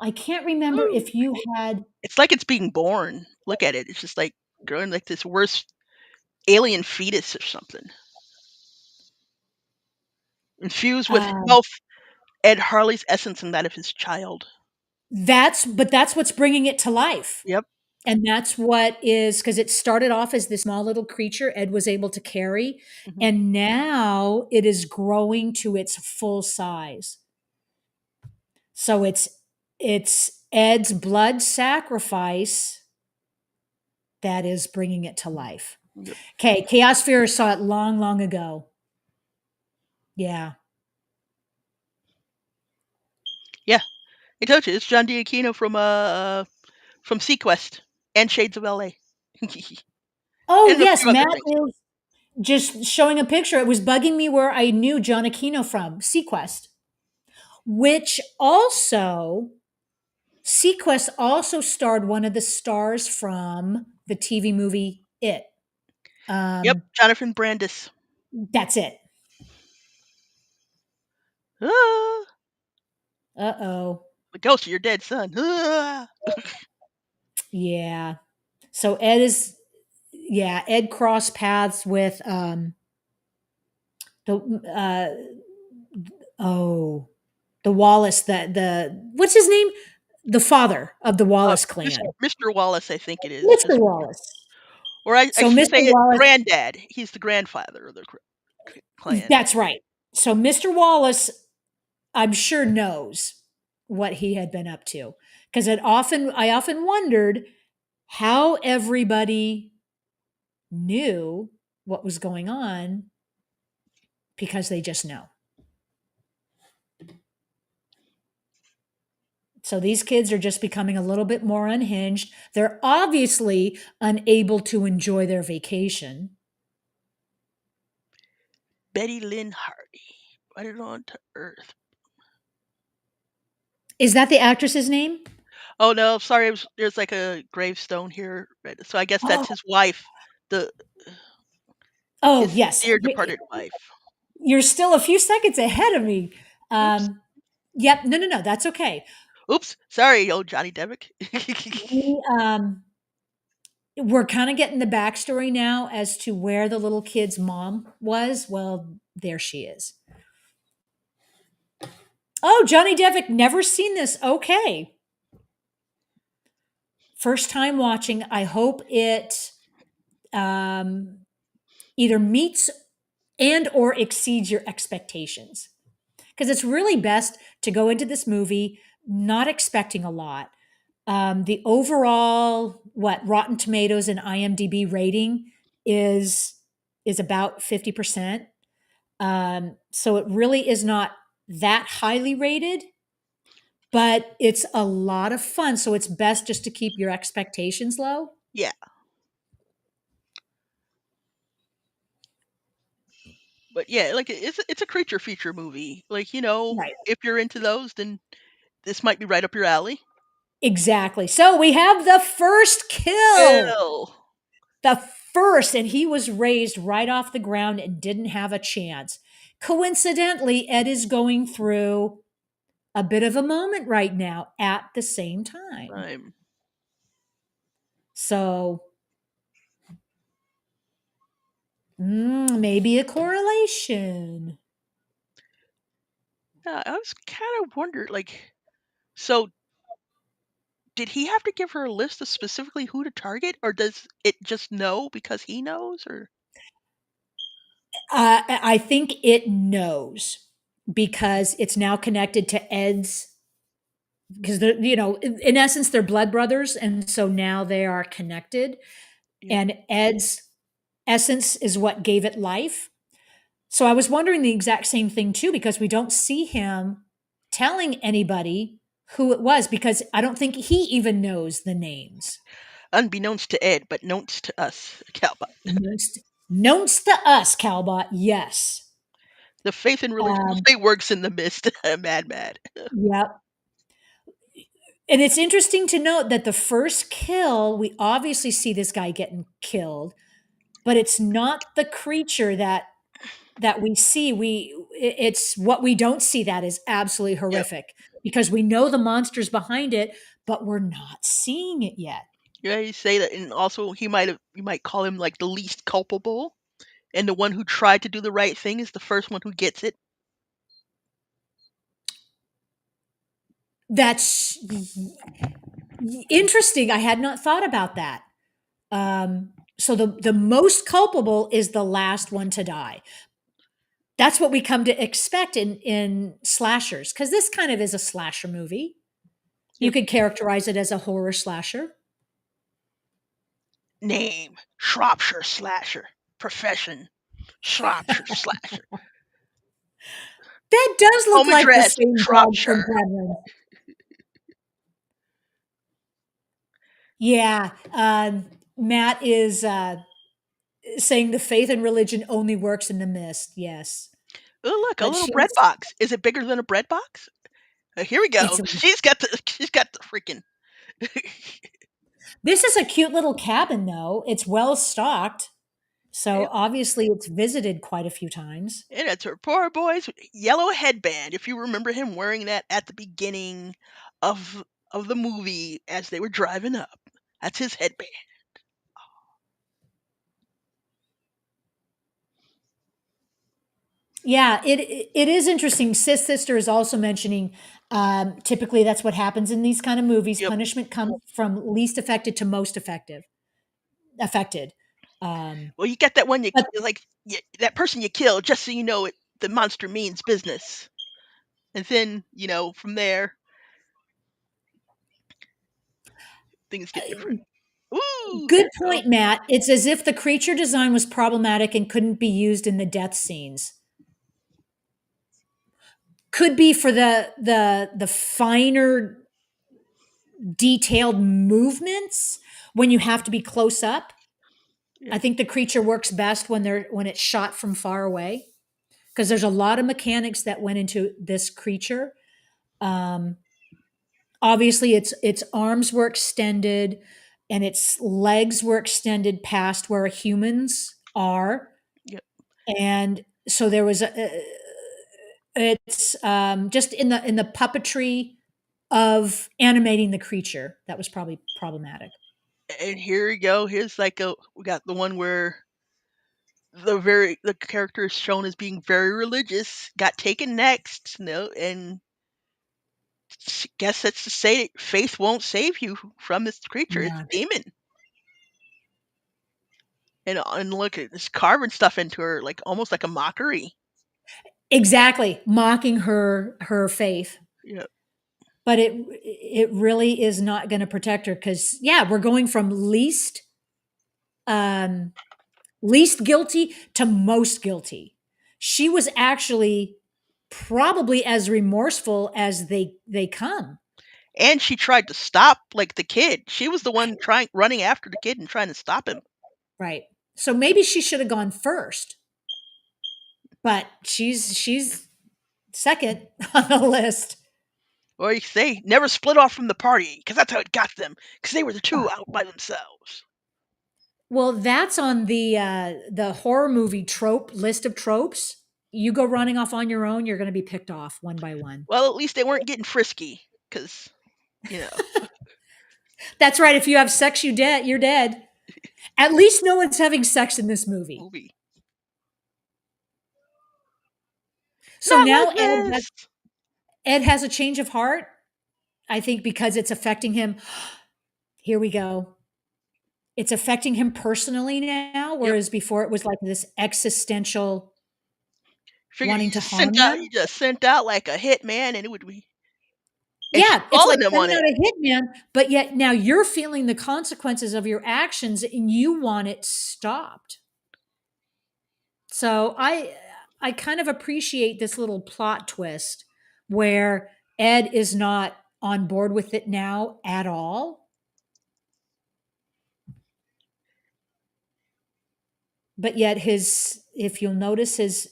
I can't remember Ooh. if you had. It's like it's being born. Look at it. It's just like growing like this worst alien fetus or something, infused with Um, both Ed Harley's essence and that of his child. that's what's bringing it to life. Yep. And that's what is because it started off as this small little creature Ed was able to carry, Hmm. and now it is growing to its full size. So it's Ed's blood sacrifice that is bringing it to life. Yep. Okay, Chaos Fear saw it long, long ago. Yeah. Yeah. I told you it's John D'Aquino from Sequest and Shades of LA. Oh And a yes, few other Matt things. is just showing a picture. It was bugging me where I knew John Aquino from Sequest, which also Sequest also starred one of the stars from the TV movie It. Yep. Um, Jonathan Brandis. that's it. Ah, Uh oh. the ghost of your dead son. Ah. Yeah. So Ed is Ed crossed paths with the oh the Wallace the what's his name? The father of the Uh, Wallace Mr. clan. Mr. Wallace, I think it is. Mr. Wallace. Or I So should Mr. say it, Wallace, granddad. He's the grandfather of the clan. that's right. So Mr. Wallace, I'm sure knows what he had been up to because I often wondered how everybody knew what was going on because they just know. So these kids are just becoming a little bit more unhinged. They're obviously unable to enjoy their vacation. Betty Lynn Hardy. Brought it on to Earth. Is that the actress's name? Oh no, sorry. There's like a gravestone here, right? So I guess that's Oh, his wife, the oh his yes. dear departed wife. You're still a few seconds ahead of me. Oops. Yep. No, no, no. That's okay. Oops. Sorry, old Johnny Devick. We, we're kind of getting the backstory now as to where the little kid's mom was. Well, there she is. Oh, Johnny Devick, never seen this. Okay. First time watching. I hope it um, either meets and or exceeds your expectations because it's really best to go into this movie not expecting a lot. The overall what Rotten Tomatoes and IMDb rating is is about 50%. So it really is not that highly rated, but it's a lot of fun. So it's best just to keep your expectations low. Yeah, but yeah, like it's a creature feature movie. Like Right. if you're into those, then this might be right up your alley. Exactly. So we have the first kill. Ew. The first, and he was raised right off the ground and didn't have a chance. Coincidentally, Ed is going through a bit of a moment right now at the same time. I'm. So maybe a correlation. I was kind of wondered, like, so did he have to give her a list of specifically who to target, or does it just know because he knows, or I think it knows because it's now connected to Ed's. because they're, in essence, they're blood brothers, and so now they are connected. Yep. And Ed's essence is what gave it life. So I was wondering the exact same thing too, because we don't see him telling anybody who it was, because I don't think he even knows the names. Unbeknownst to Ed, but knownst to us, Calba. Knownst to us, Calbot, yes. The faith and religion will Um, say works in the mist. Mad, mad. yep. And it's interesting to note that the first kill, we obviously see this guy getting killed, but it's not the creature that we see. It's what we don't see that is absolutely Yep. horrific, because we know the monsters behind it, but we're not seeing it yet. Yeah, you say that, and also you might call him like the least culpable, and the one who tried to do the right thing is the first one who gets it. That's interesting. I had not thought about that. So the most culpable is the last one to die. That's what we come to expect in slashers, because this kind of is a slasher movie. You Yep. could characterize it as a horror slasher. Name: Shropshire Slasher. Profession: Shropshire Slasher. That does look Home like the address: same dog from Shropshire. Gremlins. Yeah, Matt is saying the faith and religion only works in the mist. Yes, Oh, look, a but little bread she's box. Is it bigger than a bread box? Here we it's go. a, She's got the freaking. this is a cute little cabin though. It's well stocked, so Yep. obviously it's visited quite a few times. And it's her poor boy's yellow headband. If you remember him wearing that at the beginning of of the movie as they were driving up, that's his headband. Yeah, it is interesting. Sis Sister is also mentioning, typically that's what happens in these kind of movies. Yep. Punishment comes from least affected to most affected. Um, Well, you get that one but that person you kill just so you know it. The monster means business, and then from there things get different. Ooh, good here we go. point, Matt. It's as if the creature design was problematic and couldn't be used in the death scenes. Could be for the finer detailed movements when you have to be close up. I Yep. think the creature works best when it's shot from far away, because there's a lot of mechanics that went into this creature. Um, Obviously, its arms were extended and its legs were extended past where humans are, Yep. and so there was it's just in the puppetry of animating the creature that was probably problematic. And here we go. Here's we got the one where the character is shown as being very religious, got taken next, and guess that's to say faith won't save you from this creature. It's Yeah, a demon. And look at this carving stuff into her, like almost like a mockery. exactly, mocking her faith, Yeah. but it really is not going to protect her, because yeah, we're going from um least guilty to most guilty. She was actually probably as remorseful as they come. And she tried to stop like the kid. She was the one trying running after the kid and trying to stop him. Right. So maybe she should have gone first, but she's second on the list. Or you say never split off from the party because that's how it got them because they were the Ah, two out by themselves. well, that's on the horror movie trope list of tropes. You go running off on your own, you're going to be picked off one by one. Well, at least they weren't getting frisky because you know That's right. If you have sex, you're dead. At least no one's having sex in this movie. movie. So Not now like this. Ed has a change of heart. I think because it's affecting him. Here we go. It's affecting him personally now, Yep. whereas before it was like this existential Figure wanting to harm them. you just sent out like a hit man, and it would be. and she's Yeah, it's like calling him on sending it. out a hitman, but yet now you're feeling the consequences of your actions and you want it stopped. So I kind of appreciate this little plot twist where Ed is not on board with it now at all. But yet his if you'll notice his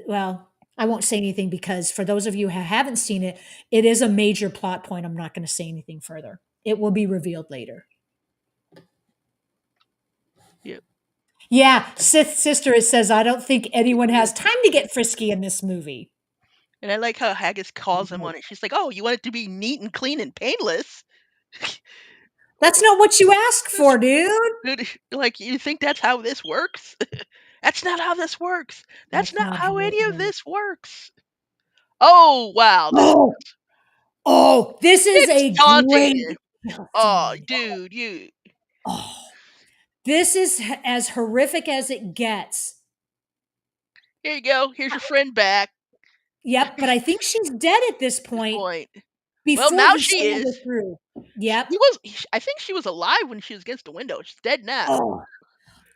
well, I won't say anything because for those of you who haven't seen it, it is a major plot point. I'm not going to say anything further. It will be revealed later. Yep. Yeah, Sith sister it says I don't think anyone has time to get frisky in this movie. And I like how Haggis calls him on it. She's like, "Oh, you want it to be neat and clean and painless?" That's not what you asked for, dude. Dude, like, you think that's how this works? That's not how this works. That's That's not not how how it any of works. this works. Oh, wow, this Oh, oh, this is it's a taunting. great kill Oh, scene. dude, you Oh, this is as horrific as it gets. here you go. Here's your friend back Yep, but I think she's dead at this at this point point. Well, before now he she slammed is. her through. Yep. I think she was alive when she was against the window. She's dead now. Oh,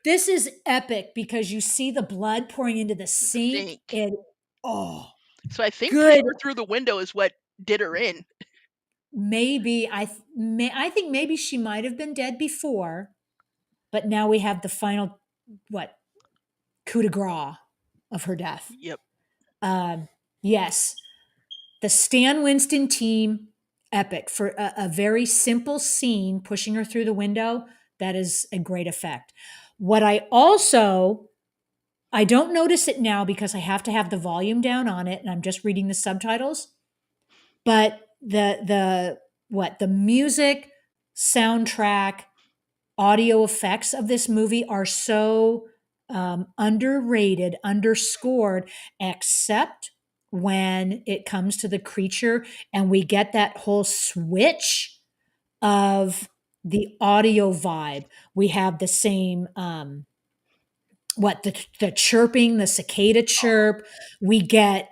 this is epic because you see the blood pouring into the I sink. think. And oh, So I think good. pushing her through the window is what did her in. Maybe I think maybe she might have been dead before, but now we have the final what coup de grace of her death. Yep. Um, yes, the Stan Winston team, epic for a very simple scene, pushing her through the window. That is a great effect. What I don't notice it now because I have to have the volume down on it, and I'm just reading the subtitles. But the music, soundtrack, audio effects of this movie are so underrated, underscored, except when it comes to the creature and we get that whole switch of the audio vibe. We have the same the chirping, the cicada chirp. We get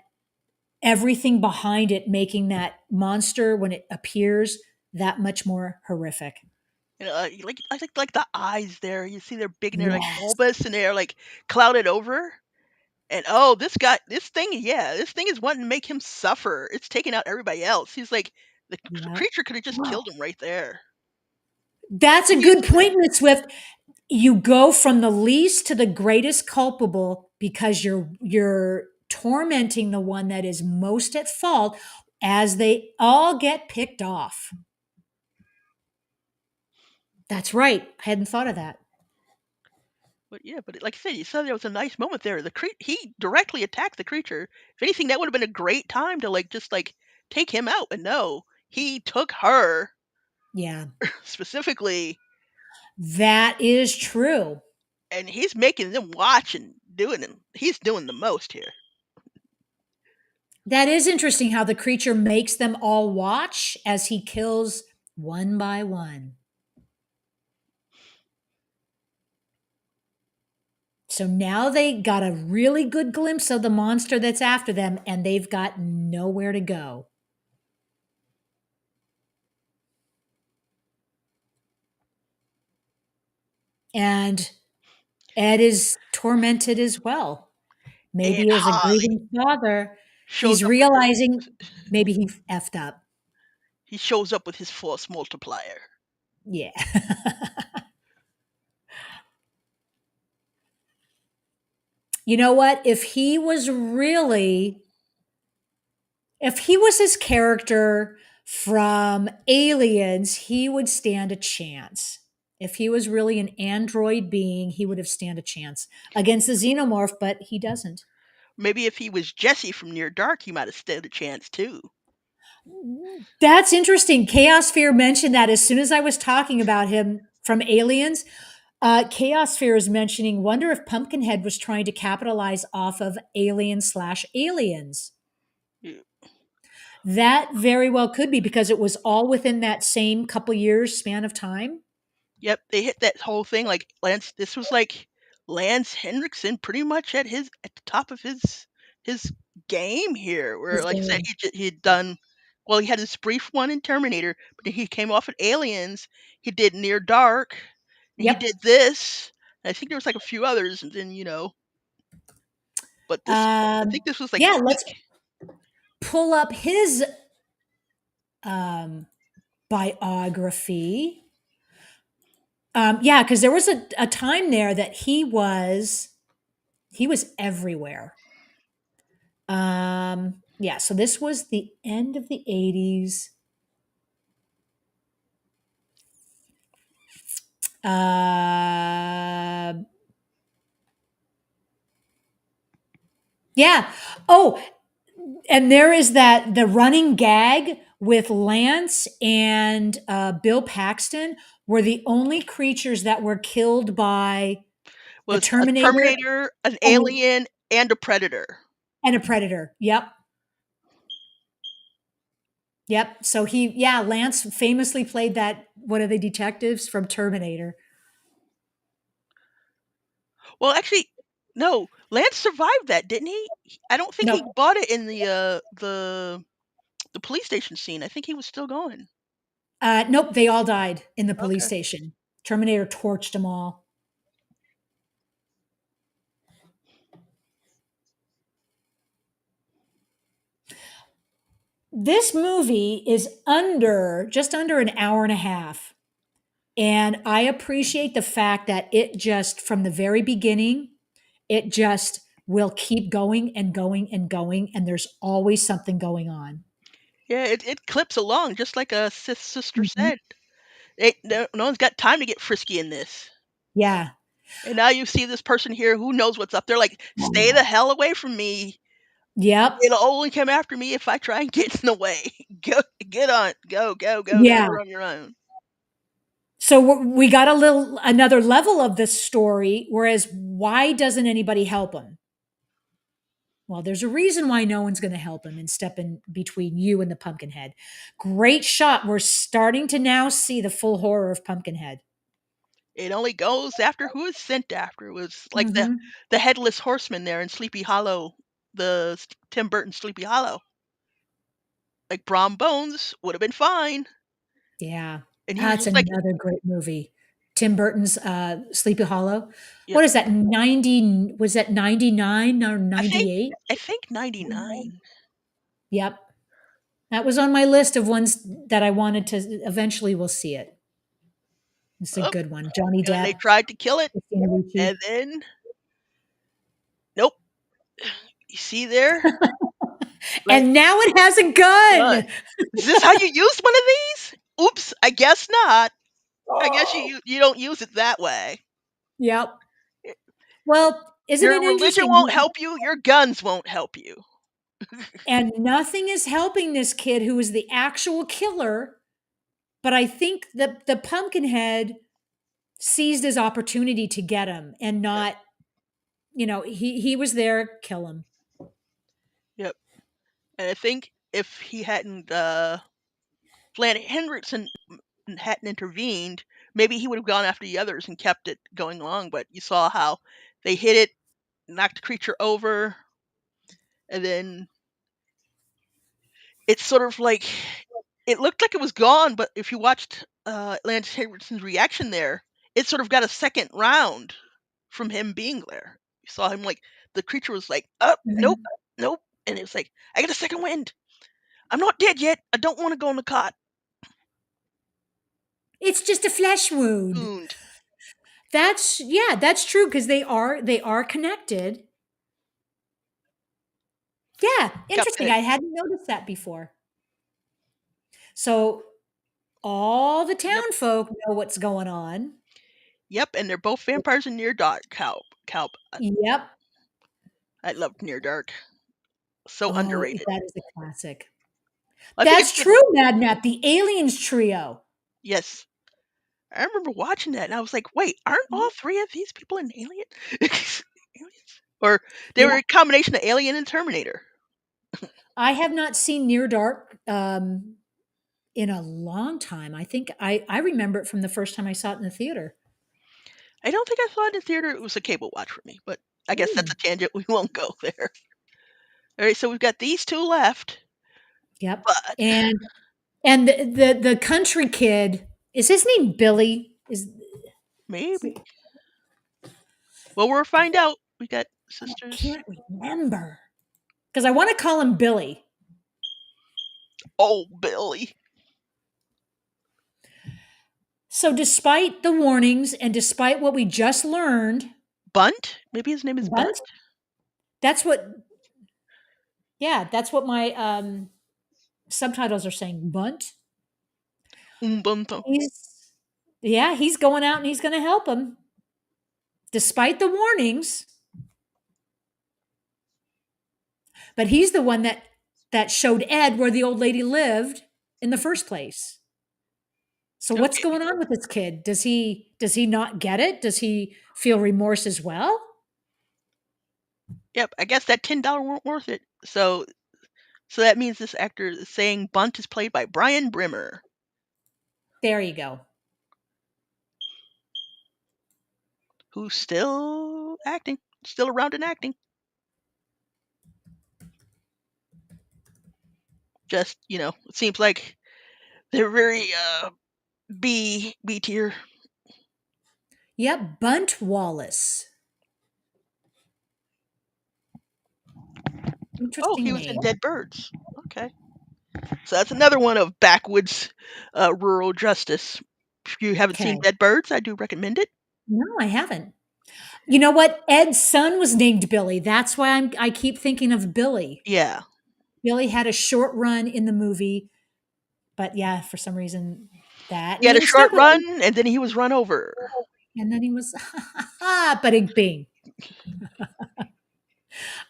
everything behind it, making that monster when it appears that much more horrific. You know, like the eyes there. You see they're big and they're like Yes. bulbous and they're like clouded over. And oh, this thing is wanting to make him suffer. It's taking out everybody else. He's like, the Yep. creature could have just killed him right there. That's a He is, good point, Miss Swift. You go from the least to the greatest culpable because you're tormenting the one that is most at fault as they all get picked off. That's right. I hadn't thought of that. but yeah, like I said, you saw there was a nice moment there. He directly attacked the creature. If anything, that would have been a great time to like take him out. But no, he took her Yeah, specifically, that is true. and he's making them watch and doing him. He's doing the most here. That is interesting how the creature makes them all watch as he kills one by one. So now they got a really good glimpse of the monster that's after them, and they've got nowhere to go. And Ed is tormented as well. And Maybe as a Holly grieving father, shows he's up with realizing maybe he effed up. his force multiplier. Yeah. You know what? If he was his character from Aliens, he would stand a chance. If he was really an android being, he would have stand a chance against the xenomorph, but he doesn't. Maybe if he was Jesse from Near Dark, he might have stood a chance too. That's interesting. Chaos Fear mentioned that as soon as I was talking about him from Aliens. Chaos Fear is mentioning, wonder if Pumpkinhead was trying to capitalize off of Alien/Aliens. Yeah. That very well could be because it was all within that same couple years span of time. Yep, they hit that whole thing like Lance. This was like Lance Henriksen pretty much at the top of his game here. Where His like I said, game. he had done Well, he had this brief one in Terminator, but then he came off at Aliens. He did Near Dark, and he Yep. did this. And I think there was like a few others, and then but this I think this was like Yeah, let's peak. pull up his um, biography. Yeah, because there was a time there that he was everywhere. Yeah, so this was the end of the 80s. Uh, yeah. Oh, and there is that the running gag with Lance and Bill Paxton were the only creatures that were killed by the Was a Terminator Terminator, an and, Alien, and a Predator. and a Predator. Yep. Yep. So yeah, Lance famously played that one of the detectives from Terminator. Well, actually, no. Lance survived that, didn't he? I don't think he No, bought it in the police station scene. I think he was still going. nope, they all died in the police Okay. station. Terminator torched them all. This movie is just under an hour and a half. And I appreciate the fact that it just, from the very beginning, it just will keep going and going and going. And there's always something going on. Yeah, it clips along just like a sister Mhm. said. No one's got time to get frisky in this. Yeah. And now you see this person here who knows what's up. They're like, stay the hell away from me. Yep. It'll only come after me if I try and get in the way. Go, get on, go. Yeah. You're on your own. So we got another level of this story. Whereas, why doesn't anybody help him? Well, there's a reason why no one's going to help him and step in between you and the Pumpkinhead. Great shot. We're starting to now see the full horror of Pumpkinhead. It only goes after who is sent after. It was like Hmm. the headless horseman there in Sleepy Hollow, Tim Burton Sleepy Hollow. Like Brom Bones would have been fine, Yeah. and he was That's just like, another great movie. Tim Burton's Sleepy Hollow. yep. What is that? 90, was that 99 or I think 98? I think 99. Yep. That was on my list of ones that I wanted to eventually we'll see it. It's a Oh, good one. Johnny and they Depp, tried to kill it, Christina and Ricci. then nope. You see there, like And now it has a done. gun. Is this how you use one of these? Oops, I guess not. I guess you don't use it that way. Yep. Well, isn't it Your religion interesting? won't help you. Your guns won't help you. And nothing is helping this kid who is the actual killer. But I think that the Pumpkinhead seized his opportunity to get him and Yep. not, he was there, kill him. Yep. And I think if he hadn't, Flan Hendrickson hadn't intervened, maybe he would have gone after the others and kept it going along. But you saw how they hit it, knocked the creature over, and then it's sort of like it looked like it was gone. But if you watched Lance Hendrickson's reaction there, it sort of got a second round from him being there. You saw him like the creature was like, up, nope, Mhm. nope, and it was like, I got a second wind. I'm not dead yet. I don't want to go in the cot. It's just a flesh wound. Wound. That's true because they are connected. Yeah, Yep. interesting. I hadn't noticed that before. So all the Yep. town folk know what's going on. Yep. And they're both vampires in Near Dark. Cow. Yep. I loved Near Dark. So Oh, underrated. that is a classic. I think it's That's getting. true, Madnap, the Aliens trio. Yes. I remember watching that and I was like, wait, aren't all three of these people in Alien? Aliens? Or they were Yeah. a combination of Alien and Terminator. I have not seen Near Dark in a long time. I think I remember it from the first time I saw it in the theater. I don't think I saw it in theater. It was a cable watch for me, but I guess that's Hmm. a tangent. We won't go there. All right, so we've got these two left. Yep. But And the country kid, is his name Billy? Is maybe. it, Well, we'll find out. We got I sisters. can't remember because I want to call him Billy. Oh, Billy. So despite the warnings and despite what we just learned, Bunt? Maybe his name is Bunt? Bunt, that's what yeah, that's what my subtitles are saying. Bunt. Umbunto. He's yeah, he's going out and he's going to help him despite the warnings, but he's the one that showed Ed where the old lady lived in the first place. So what's Okay. going on with this kid? Does he not get it? Does he feel remorse as well? Yep. I guess that $10 weren't worth it. So that means this actor is saying Bunt is played by Brian Brimmer, There you go. who's still acting, still around and acting. Just, it seems like they're very B tier. Yep, Bunt Wallace. Oh, he Interesting was in name. Dead Birds. Okay. So that's another one of backwoods rural justice. If you haven't seen Okay. Dead Birds, I do recommend it. No, I haven't. You know what? Ed's son was named Billy. That's why I keep thinking of Billy. Yeah. Billy had a short run in the movie, but yeah, for some reason that He and had he a was short stuck with run and then he was run over. and then he was but bing.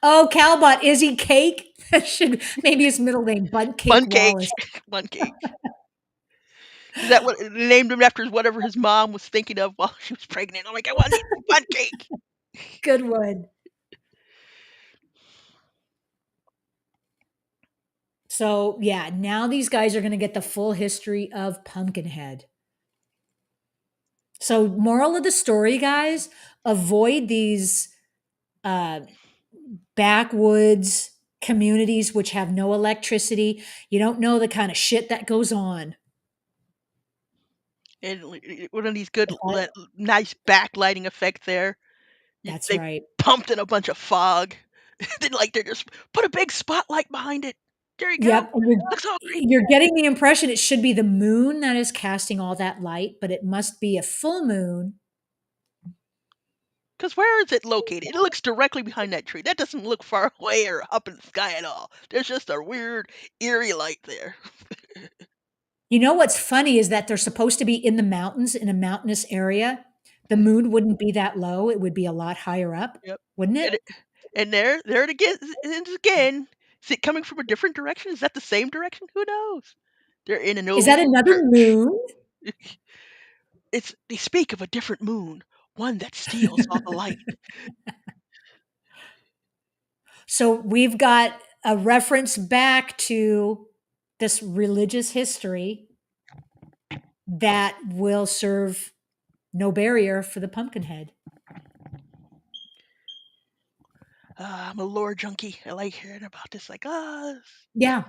Oh, Calbot, is he Cake? Should maybe his middle name Bunt Cake Bun cake. Wallace. Bun cake. Is that what they named him after whatever his mom was thinking of while she was pregnant? I'm like, I want to eat bun cake. Good one. So yeah, now these guys are going to get the full history of Pumpkinhead. So moral of the story, guys, avoid these uh, backwoods communities which have no electricity. You don't know the kind of shit that goes on. And one of these good, If I- nice backlighting effect there. That's They right. pumped in a bunch of fog. Then, like, they just put a big spotlight behind it. There you go. Yep. And Looks all creepy. you're getting the impression it should be the moon that is casting all that light, but it must be a full moon. Because where is it located? It looks directly behind that tree. That doesn't look far away or up in the sky at all. There's just a weird, eerie light there. You know what's funny is that they're supposed to be in the mountains in a mountainous area. The moon wouldn't be that low. It would be a lot higher up, Yep. wouldn't it? And, and there it again. Again. Is it coming from a different direction? Is that the same direction? Who knows? They're in an Is that old another church. moon? They speak of a different moon, one that steals all the light. So we've got a reference back to this religious history that will serve no barrier for the Pumpkinhead. I'm a lore junkie. I like hearing about this. Like, Yeah.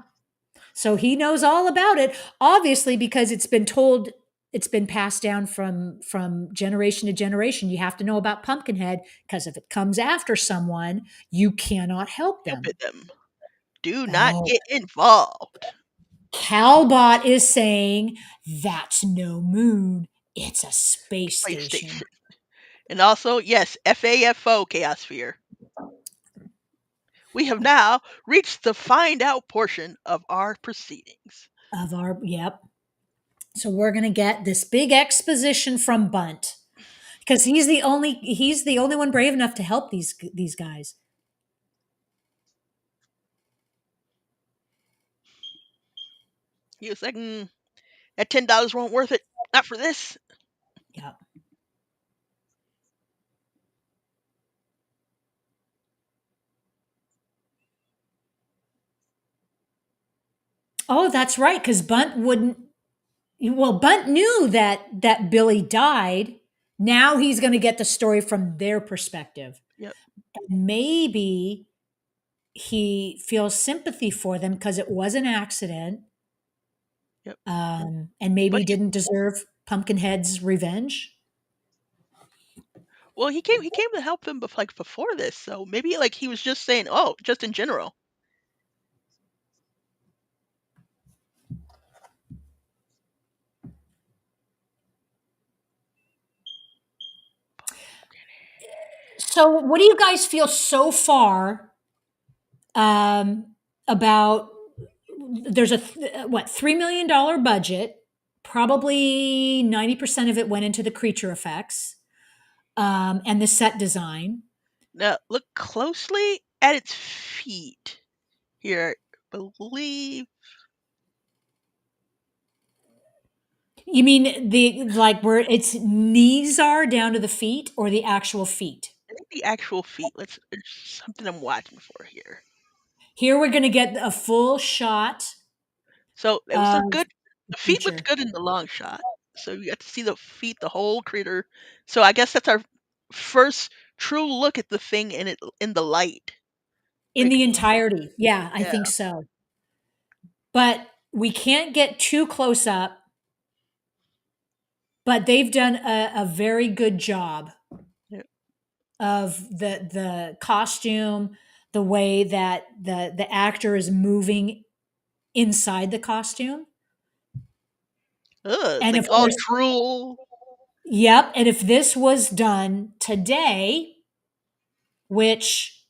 So he knows all about it, obviously, because it's been passed down from generation to generation. You have to know about Pumpkinhead because if it comes after someone, you cannot help help them. it them. Do not Oh, get involved. Calbot is saying that's no moon. It's a space station. PlayStation. And also, yes, FAFO Chaosphere. We have now reached the find out portion of our proceedings. Of our yep. So we're gonna get this big exposition from Bunt because he's the only one brave enough to help these guys. He was like, that $10 won't worth it. Not for this. Yep. Oh, that's right. Because Bunt wouldn't. Well, Bunt knew that Billy died. Now he's going to get the story from their perspective. Yep. Maybe he feels sympathy for them because it was an accident, Yep. and maybe But he didn't deserve Pumpkinhead's revenge. well, he came to help them like before this, so maybe like he was just saying, oh, just in general. So, what do you guys feel so far about? There's a what $3 million budget. Probably 90% of it went into the creature effects and the set design. Now look closely at its feet here. I believe You mean the like where its knees are down to the feet, or the actual feet? I think the actual feet. It's something I'm watching for here. Here we're going to get a full shot So it was a of good. the The feet looked creature. good in the long shot, so you got to see the feet, the whole critter. So I guess that's our first true look at the thing in the light. In Like the entirety. Yeah, I yeah, think so. But we can't get too close up, but they've done a very good job yeah. of the costume, the way that the actor is moving inside the costume. Ugh, it's And like of all course, drool. yep, and if this was done today, which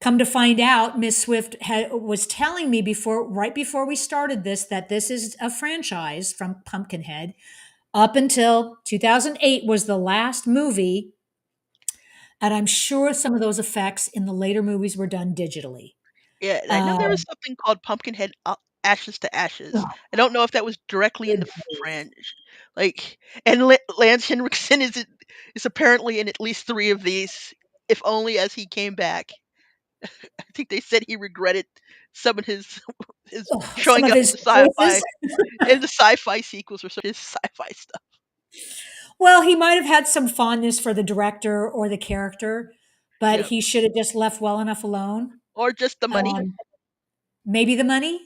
come to find out, Miss Swift was telling me right before we started this, that this is a franchise from Pumpkinhead. Up until 2008 was the last movie, and I'm sure some of those effects in the later movies were done digitally. Yeah, and I know there was Um, something called Pumpkinhead Ashes to Ashes. oh, I don't know if that was directly in good the grief. French. Like, and Lance Henriksen is apparently in at least three of these, if only as he came back. I think they said he regretted some of his his Oh, some showing of up his in choices. the sci-fi sequels or some of his sci-fi stuff. Well, he might have had some fondness for the director or the character, but Yeah, he should have just left well enough alone. or just the money. Um, Maybe the money.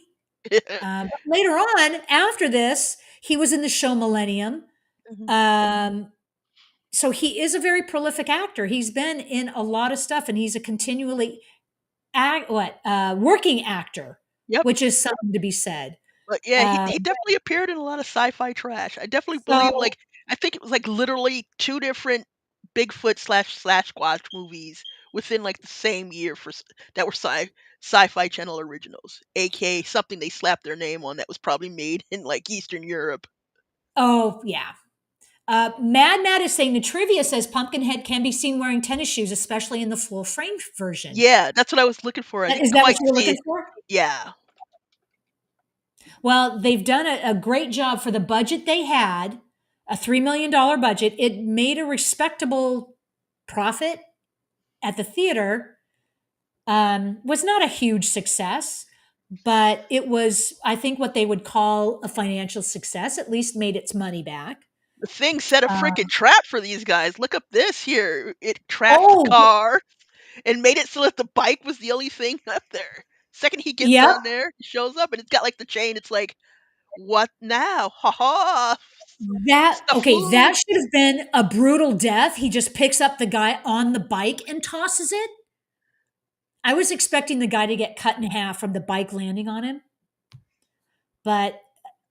But later on, after this, he was in the show Millennium. Mhm. Um, so he is a very prolific actor. He's been in a lot of stuff, and he's a continually working actor, Yep. which is something to be said. But yeah, he Um, he definitely appeared in a lot of sci-fi trash. I definitely believe so like I think it was like literally two different Bigfoot/slash Squatch movies within like the same year that were sci-fi channel originals, aka something they slapped their name on that was probably made in like Eastern Europe. oh yeah. Mad Matt is saying the trivia says Pumpkinhead can be seen wearing tennis shoes, especially in the full frame version. Yeah, that's what I was looking for. I Is didn't that what quite you were see looking it. for? Yeah, Well, they've done a great job for the budget they had, a $3 million budget. It made a respectable profit at the theater. Was not a huge success, but it was, I think, what they would call a financial success. At least made its money back. the thing set a freaking Uh, trap for these guys. Look up this here. It tracked the oh, car and made it so that the bike was the only thing up there. Second he gets yep. on there, he shows up, and it's got like the chain. It's like, what now? Ha ha! That It's the okay. food. That should have been a brutal death. He just picks up the guy on the bike and tosses it. I was expecting the guy to get cut in half from the bike landing on him, but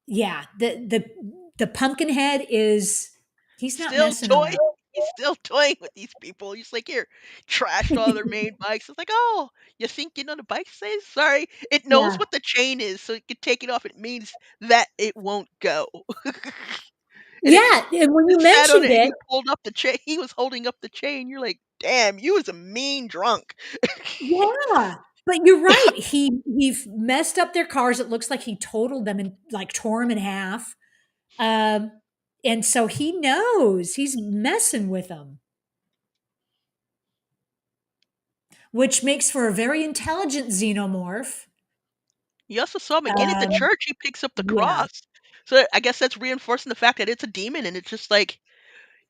yeah, the Pumpkinhead is he's not Still messing around. toying. He's still toying with these people. He's like, here, trashed all their main bikes. It's like, oh, you think you know the bike says? Sorry, it knows Yeah, what the chain is, so it can take it off. It means that it won't go. And yeah. And when you it sat on mentioned it. And it, he pulled up the chain. He was holding up the chain. You're like, damn, you was a mean drunk. yeah. But you're right. He messed up their cars. It looks like he totaled them and like tore them in half. Um, and so he knows he's messing with them, which makes for a very intelligent xenomorph. You also saw him again at the Um, church. He picks up the yeah. cross. So I guess that's reinforcing the fact that it's a demon, and it's just like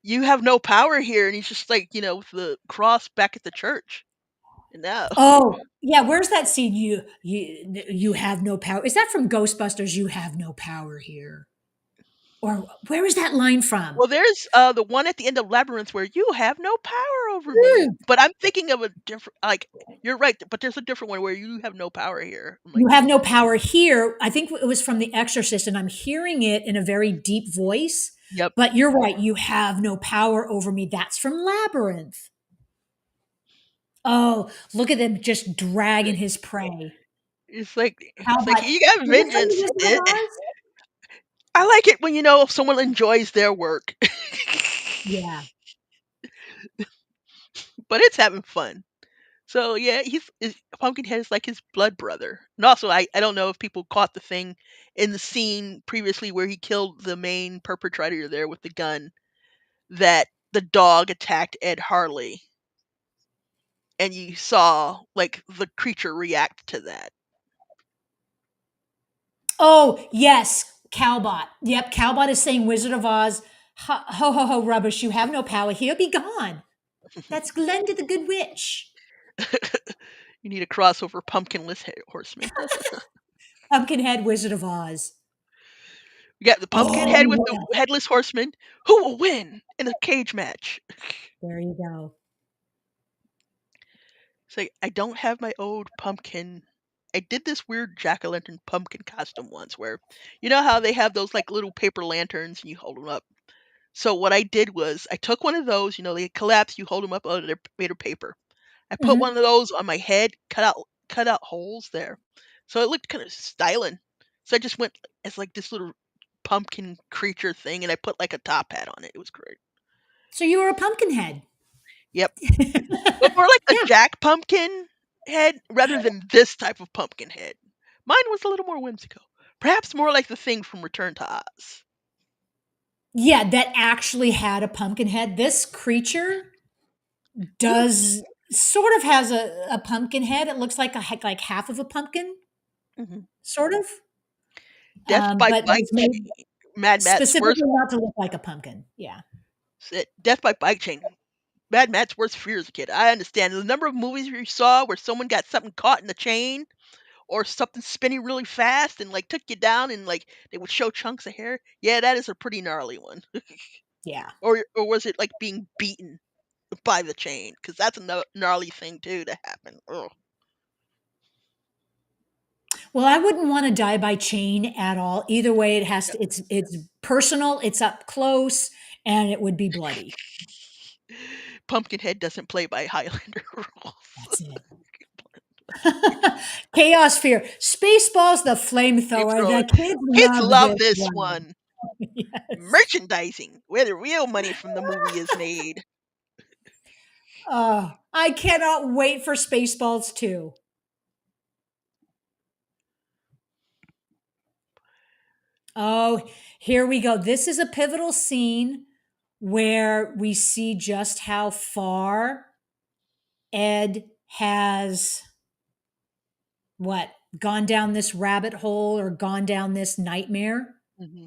you have no power here. And he's just like, with the cross back at the church. No. Oh, yeah, where's that scene? You have no power. Is that from Ghostbusters? You have no power here. Or where is that line from? Well, there's the one at the end of Labyrinth where you have no power over me. Hmm. But I'm thinking of a different, like, you're right, but there's a different one where you have no power here. I'm like, You have no power here. I think it was from The Exorcist, and I'm hearing it in a very deep voice. yep. But you're right. You have no power over me. That's from Labyrinth. Oh, look at them just dragging his prey. How It's like about, you got is it from The vengeance. Wizard of Oz? I like it when someone enjoys their work, Yeah. but it's having fun. So yeah, Pumpkinhead is like his blood brother. And also, I don't know if people caught the thing in the scene previously where he killed the main perpetrator there with the gun, that the dog attacked Ed Harley, and you saw like the creature react to that. Oh, yes. Cowbot. Yep. Cowbot is saying Wizard of Oz. Ho, ho, ho, ho, rubbish. You have no power. Here be gone. That's Glenda the Good Witch. You need a crossover pumpkinless horseman. Pumpkinhead, Wizard of Oz. We got the Pumpkinhead Oh, with the yeah. headless horseman. Who will win in a cage match? There you go. It's like, I don't have my old pumpkin. I did this weird jack o' lantern pumpkin costume once where, you know how they have those like little paper lanterns and you hold them up. So what I did was I took one of those, they collapse, you hold them up, oh, they're made of paper. I put one Mhm. of those on my head, cut out holes there. So it looked kind of styling. So I just went as like this little pumpkin creature thing and I put like a top hat on it. It was great. So you were a Pumpkinhead. Yep. But more like a Yeah. Jack Pumpkin head rather than this type of pumpkin head. Mine was a little more whimsical. Perhaps more like the thing from Return to Oz. Yeah, that actually had a pumpkin head. This creature Hmm. does sort of has a pumpkin head. It looks like like half of a pumpkin, Hmm. sort of, Death by but bike was made chain. Mad Matt's worst. specifically not to look like a pumpkin. Yeah. Death by bike chain. Mad Matt's worst fear as a kid. I understand the number of movies you saw where someone got something caught in the chain or something spinning really fast and like took you down and like they would show chunks of hair. Yeah, that is a pretty gnarly one. Yeah. Or was it like being beaten by the chain? Because that's a gnarly thing too to happen. Ugh. Well, I wouldn't want to die by chain at all. Either way, it has Yeah. to, it's personal, it's up close, and it would be bloody. Pumpkinhead doesn't play by Highlander rules. That's it. Chaos Fear. Spaceballs the flamethrower. Flamethrower. The kids Kids love love this this one. one. Yes. Merchandising, where the real money from the movie is made. I cannot wait for Spaceballs 2. Oh, here we go. This is a pivotal scene where we see just how far Ed has what gone down this rabbit hole or gone down this nightmare. Hmm.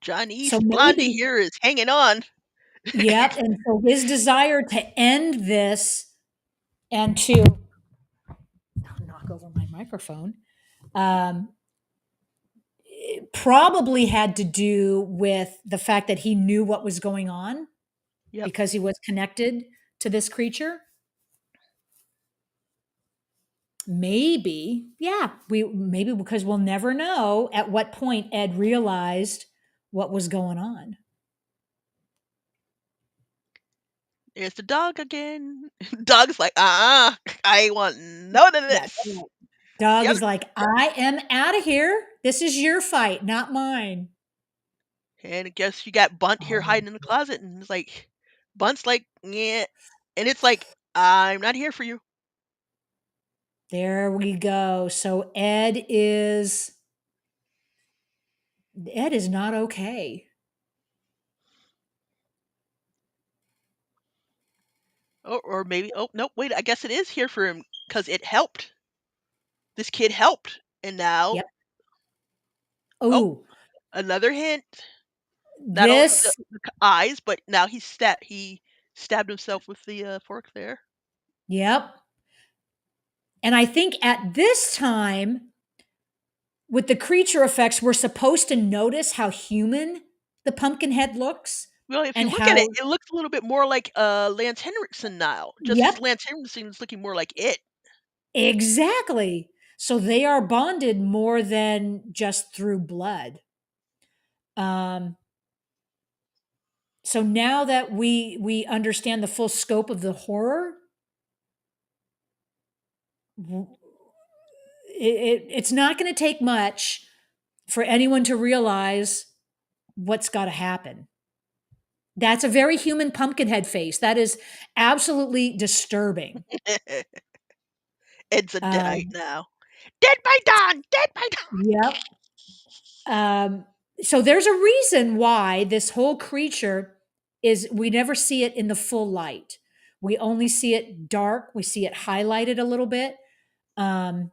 Johnny So Blondie maybe, here is hanging on. yep. And so his desire to end this and to knock over my microphone um, probably had to do with the fact that he knew what was going on Yep. because he was connected to this creature. Maybe, yeah, we maybe because we'll never know at what point Ed realized what was going on. There's the dog again. Dog's like, I want none of That's this. right. Dog The is other, like, I am out of here. This is your fight, not mine. and I guess you got Bunt here Oh, hiding in the closet, and it's like, Bunt's like, yeah, and it's like, I'm not here for you. there we go. So Ed is not okay. Or maybe, oh no, wait, I guess it is here for him because it helped. This kid helped, and now, Yep. oh, Oh, another hint. Not only this the eyes, but now he Stabbed himself with the fork there. Yep. And I think at this time, with the creature effects, we're supposed to notice how human the Pumpkinhead looks Well, if you and look at it, how, it looks a little bit more like Lance Henriksen now. Just yep, as Lance Henriksen is looking more like it. exactly. So they are bonded more than just through blood. Um, so now that we understand the full scope of the horror, it's not going to take much for anyone to realize what's got to happen. That's a very human pumpkinhead face. That is absolutely disturbing. Ed's a deadite Um, now. Dead by dawn! Dead by dawn! yep. Um, so there's a reason why this whole creature is, we never see it in the full light. We only see it dark. We see it highlighted a little bit. Because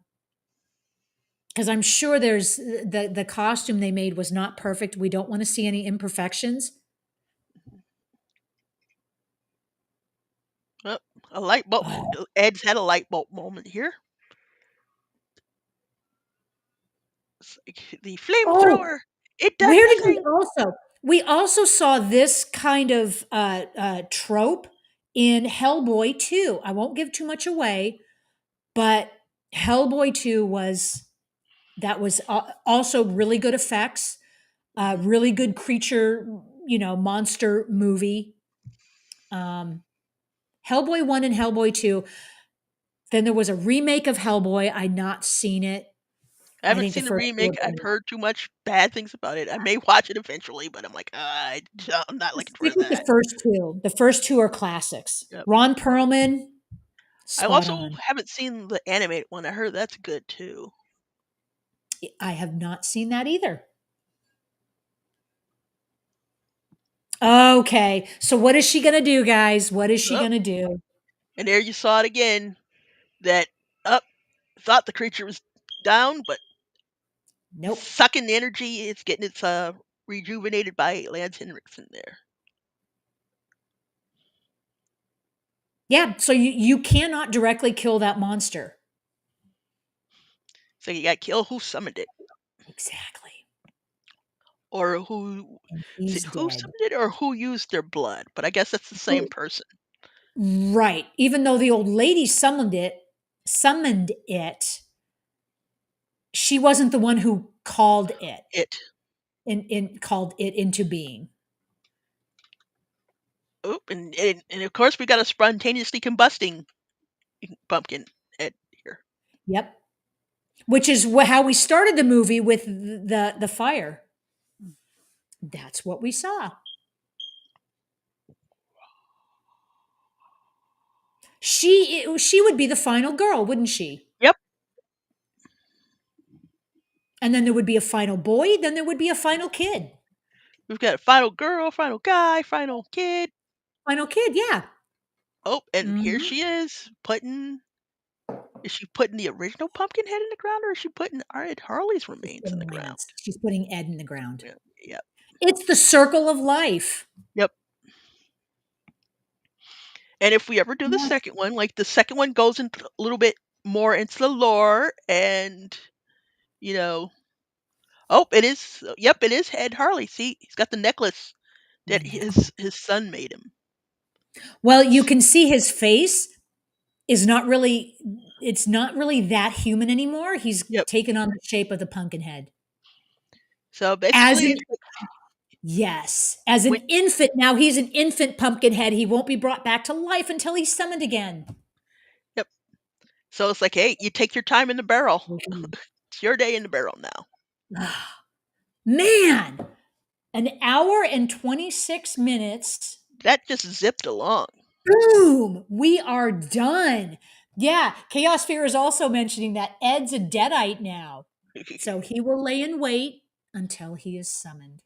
I'm sure there's the costume they made was not perfect. We don't want to see any imperfections. Oh, a light bulb. Oh, Ed's had a light bulb moment here. It's like, the oh, flamethrower. It does where did we nothing. also? We also saw this kind of trope in Hellboy 2. I won't give too much away, but Hellboy 2 was, that was also really good effects, really good creature, monster movie. Um, Hellboy 1 and Hellboy 2. Then there was a remake of Hellboy. I'd not seen it. I I haven't think the seen the first two remake. were I've better. heard too much bad things about it. I may watch it eventually, but I'm like, I'm not looking for Stick with the that. first two. The first two are classics. Yep. Ron Perlman, I spot also on. haven't seen the animated one. I heard that's good too. I have not seen that either. Okay. So what is she going to do, guys? What is she Oh, going to do? and there you saw it again. That up thought the creature was down, but Nope. sucking the energy. It's getting its rejuvenated by Lance Henriksen there. Yeah. So you cannot directly kill that monster. So you got to kill who summoned it, Exactly. or who And is it he's who dead. summoned it, or who used their blood. But I guess that's the same person. Right. Even though the old lady summoned it, she wasn't the one who called it It. called it into being. Oop, and of course we got a spontaneously combusting pumpkin head here. Yep. Which is how we started the movie with the fire. That's what we saw. She would be the final girl, wouldn't she? Yep, And then there would be a final boy, then there would be a final kid. we've got a final girl, final guy, final kid. Final kid, yeah. Oh, and here Mhm. she is putting. Is she putting the original pumpkin head in the ground, or is she putting Ed Harley's She's remains in the putting ground? Lance. She's putting Ed in the ground. Yeah, yep, It's the circle of life. yep. And if we ever do the Yes. second one, like the second one goes into a little bit more into the lore, and you know, oh, it is. Yep, it is Ed Harley. See, he's got the necklace The that necklace. his son made him. Well, you can see his face is not really, it's not really that human anymore. He's Yep. taken on the shape of the pumpkin head. So As basically, an Yes, as an when infant. Now he's an infant pumpkin head. He won't be brought back to life until he's summoned again. yep. So it's like, hey, you take your time in the barrel. Mhm. It's your day in the barrel now. Ah, man, an hour and 26 minutes. That just zipped along. Boom, we are done. Yeah, Chaos Fear is also mentioning that Ed's a deadite now. So he will lay in wait until he is summoned.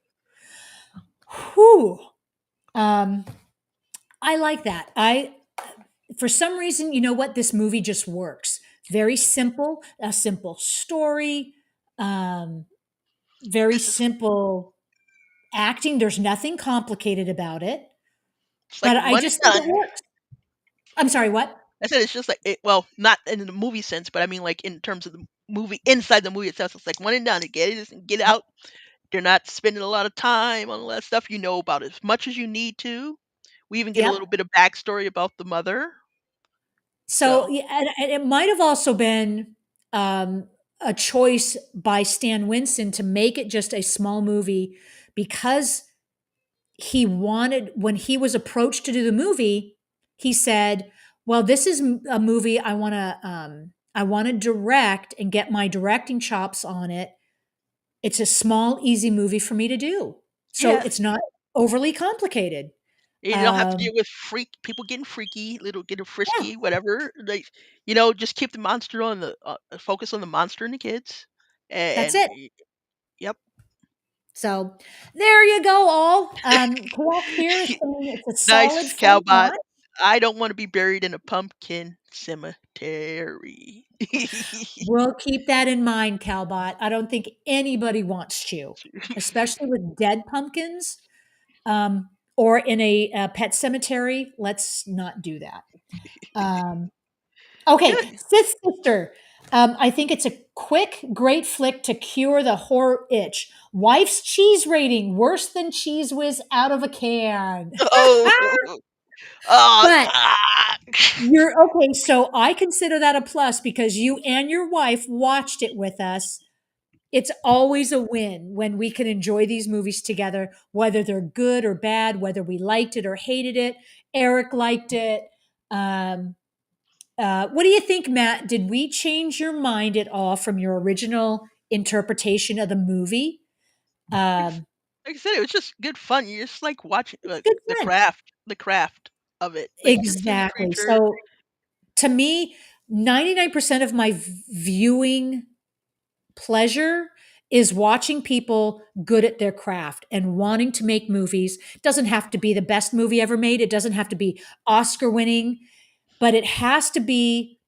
Whew. Um, I like that. For some reason, you know what? This movie just works. Very simple, a simple story, um, very This is simple acting. There's nothing complicated about it. It's like But I one and just think it done. works. I'm sorry, what? I said it's just like it, well, not in the movie sense, but I mean like in terms of the movie inside the movie itself. It's like one and done. Get it, get out. They're not spending a lot of time on all that stuff. You know about as much as you need to. We even get a Yep. little bit of backstory about the mother. So, So yeah, and it might have also been um, a choice by Stan Winston to make it just a small movie because he wanted, when he was approached to do the movie, he said, "Well, this is a movie I want to direct and get my directing chops on it. It's a small, easy movie for me to do, so yeah, it's not overly complicated." you don't have to Um, deal with freak people getting freaky, little getting yeah, frisky, whatever. Like just keep the monster on the focus on the monster and the kids. that's And it. yep. So there you go, all. Correct here is saying it's a solid Nice full cowbot. watch. I don't want to be buried in a pumpkin cemetery. We'll keep that in mind, Calbot. I don't think anybody wants to, especially with dead pumpkins or in a pet cemetery. Let's not do that. Um, okay, Good. Fifth Sister. I think it's a quick, great flick to cure the horror itch. Wife's cheese rating worse than Cheese Whiz out of a can. Oh, oh, But ah. you're okay. So I consider that a plus because you and your wife watched it with us. It's always a win when we can enjoy these movies together, whether they're good or bad, whether we liked it or hated it. Eric liked it. Um, what do you think, Matt? Did we change your mind at all from your original interpretation of the movie? like, Um, like I said, it was just good fun. You just like watching it's good fun. the craft of it. Like just seeing the Exactly. creature. So to me, 99% of my viewing pleasure is watching people good at their craft and wanting to make movies. It doesn't have to be the best movie ever made. It doesn't have to be Oscar winning, but it has to be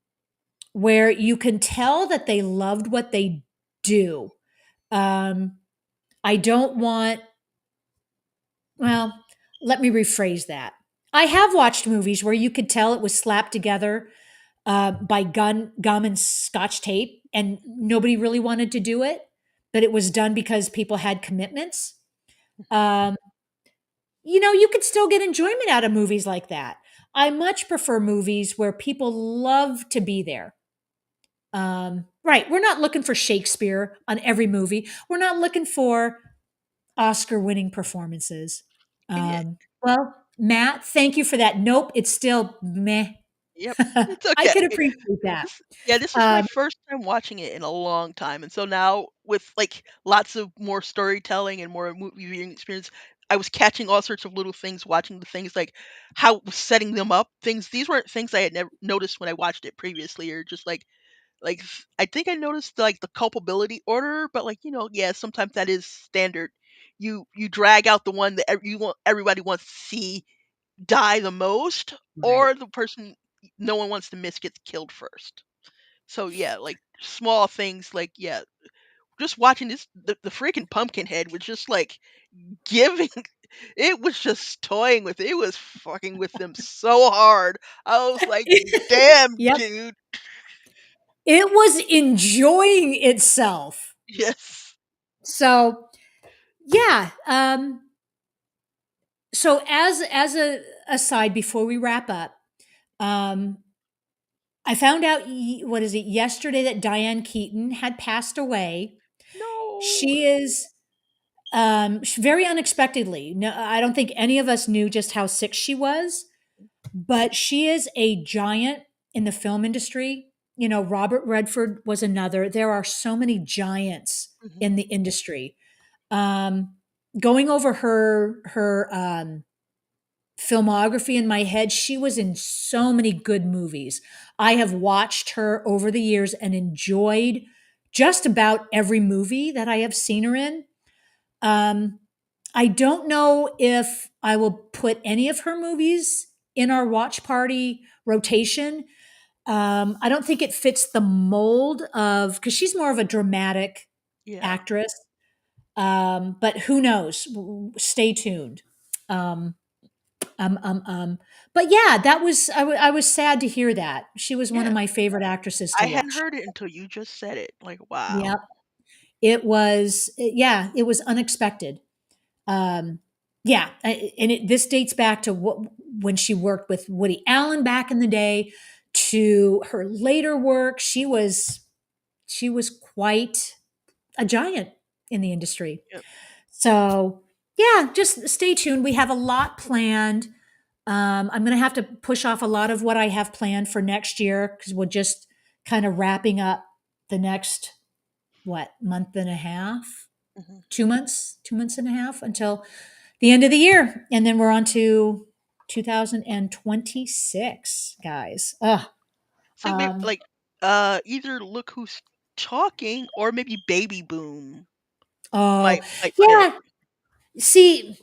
where you can tell that they loved what they do. Um, I don't want, well, let me rephrase that. I have watched movies where you could tell it was slapped together by gum and scotch tape, and nobody really wanted to do it, but it was done because people had commitments. Um, you could still get enjoyment out of movies like that. I much prefer movies where people love to be there. Right. We're not looking for Shakespeare on every movie. We're not looking for Oscar winning performances. Yeah. Well, Matt, thank you for that. Nope, it's still meh. Yep. It's I okay. can appreciate that. This yeah, this was my Um, first time watching it in a long time, and so now with, like, lots of more storytelling and more movie viewing experience, I was catching all sorts of little things, watching the things, like, how it was setting them up, things these weren't things I had never noticed when I watched it previously or just, I think I noticed, like, the culpability order, but, like, yeah, sometimes that is standard. You drag out the one that everybody wants to see die the most, right. or the person no one wants to miss gets killed first. So yeah, like small things like yeah, just watching the freaking Pumpkinhead was just like giving it was just toying with it was fucking with them so hard. I was like, "Damn, Yep. dude." It was enjoying itself. Yes. So, yeah. So as a aside before we wrap up, um, I found out what is it yesterday that Diane Keaton had passed away. No. She is very unexpectedly. No, I don't think any of us knew just how sick she was, but she is a giant in the film industry. Robert Redford was another. There are so many giants Mhm. in the industry. Um, Going over her filmography in my head, she was in so many good movies. I have watched her over the years and enjoyed just about every movie that I have seen her in. Um, I don't know if I will put any of her movies in our watch party rotation. I don't think it fits the mold of because she's more of a dramatic Yeah. actress. But who knows? Stay tuned. Um, Um, um, um. But yeah, that was I was sad to hear that. She was one of Yeah. my favorite actresses to I hadn't watch. heard it until you just said it. Like, wow. Yep. It was yeah, it was unexpected. Um, yeah, and this dates back to when she worked with Woody Allen back in the day to her later work. She was quite a giant in the industry. Yep. So yeah, just stay tuned. We have a lot planned. I'm going to have to push off a lot of what I have planned for next year because we're just kind of wrapping up the next what month and a half, Hmm. 2 months, 2 months and a half until the end of the year, and then we're on to 2026, guys. Ugh. So maybe Um, like either Look Who's Talking or maybe Baby Boom oh might fit it. yeah. See,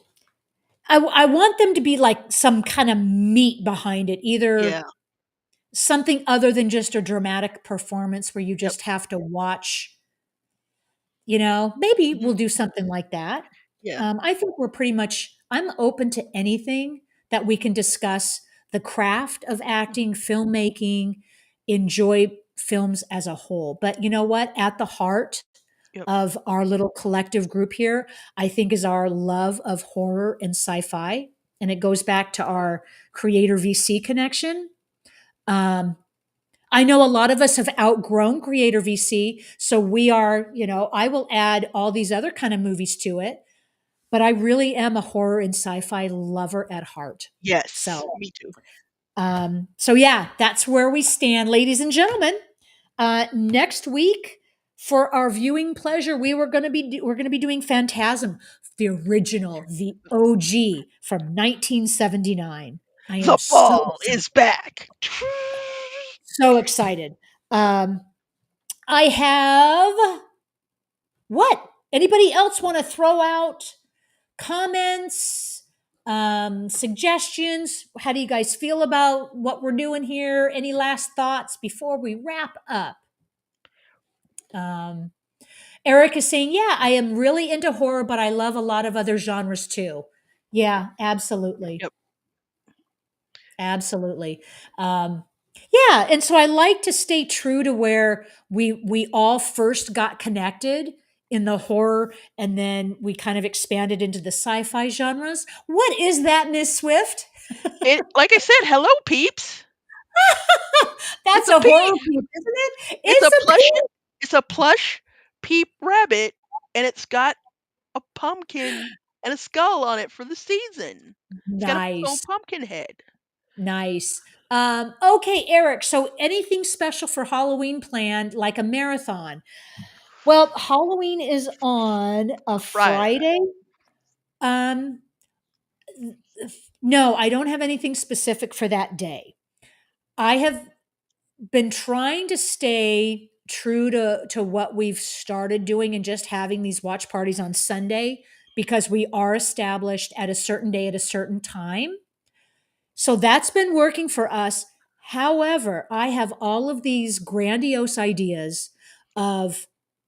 I want them to be like some kind of meat behind it, either Yeah. something other than just a dramatic performance where you Yep. just have to watch. Maybe we'll Hmm. do something like that. Yeah. I think we're pretty much, I'm open to anything that we can discuss the craft of acting, filmmaking, enjoy films as a whole. But you know what? At the heart Yep. of our little collective group here, I think is our love of horror and sci fi. And it goes back to our creator VC connection. Um, I know a lot of us have outgrown Creator VC, so we are, I will add all these other kind of movies to it, but I really am a horror and sci-fi lover at heart. Yes. So, Me too. so yeah, that's where we stand, ladies and gentlemen. Next week, for our viewing pleasure, we're going to be doing Phantasm, the original, the OG from 1979. I am The so ball is back. so excited. Um, I have what? Anybody else want to throw out comments, suggestions? How do you guys feel about what we're doing here? Any last thoughts before we wrap up? Um, Eric is saying, yeah, I am really into horror, but I love a lot of other genres too. Yeah, absolutely. Yep. Absolutely. Um, yeah, and so I like to stay true to where we all first got connected in the horror, and then we kind of expanded into the sci-fi genres. What is that, Miss Swift? It like I said, hello peeps. It's That's a a peep. horror peep, isn't it? It's It's a a plush peep. it's a plush peep rabbit and it's got a pumpkin and a skull on it for the season. It's got a big old Nice, pumpkin head. nice. Okay, Eric. So anything special for Halloween planned, like a marathon? Well, Halloween is on a Friday. Friday. Um, no, I don't have anything specific for that day. I have been trying to stay true to what we've started doing and just having these watch parties on Sunday because we are established at a certain day at a certain time. So that's been working for us. However, I have all of these grandiose ideas of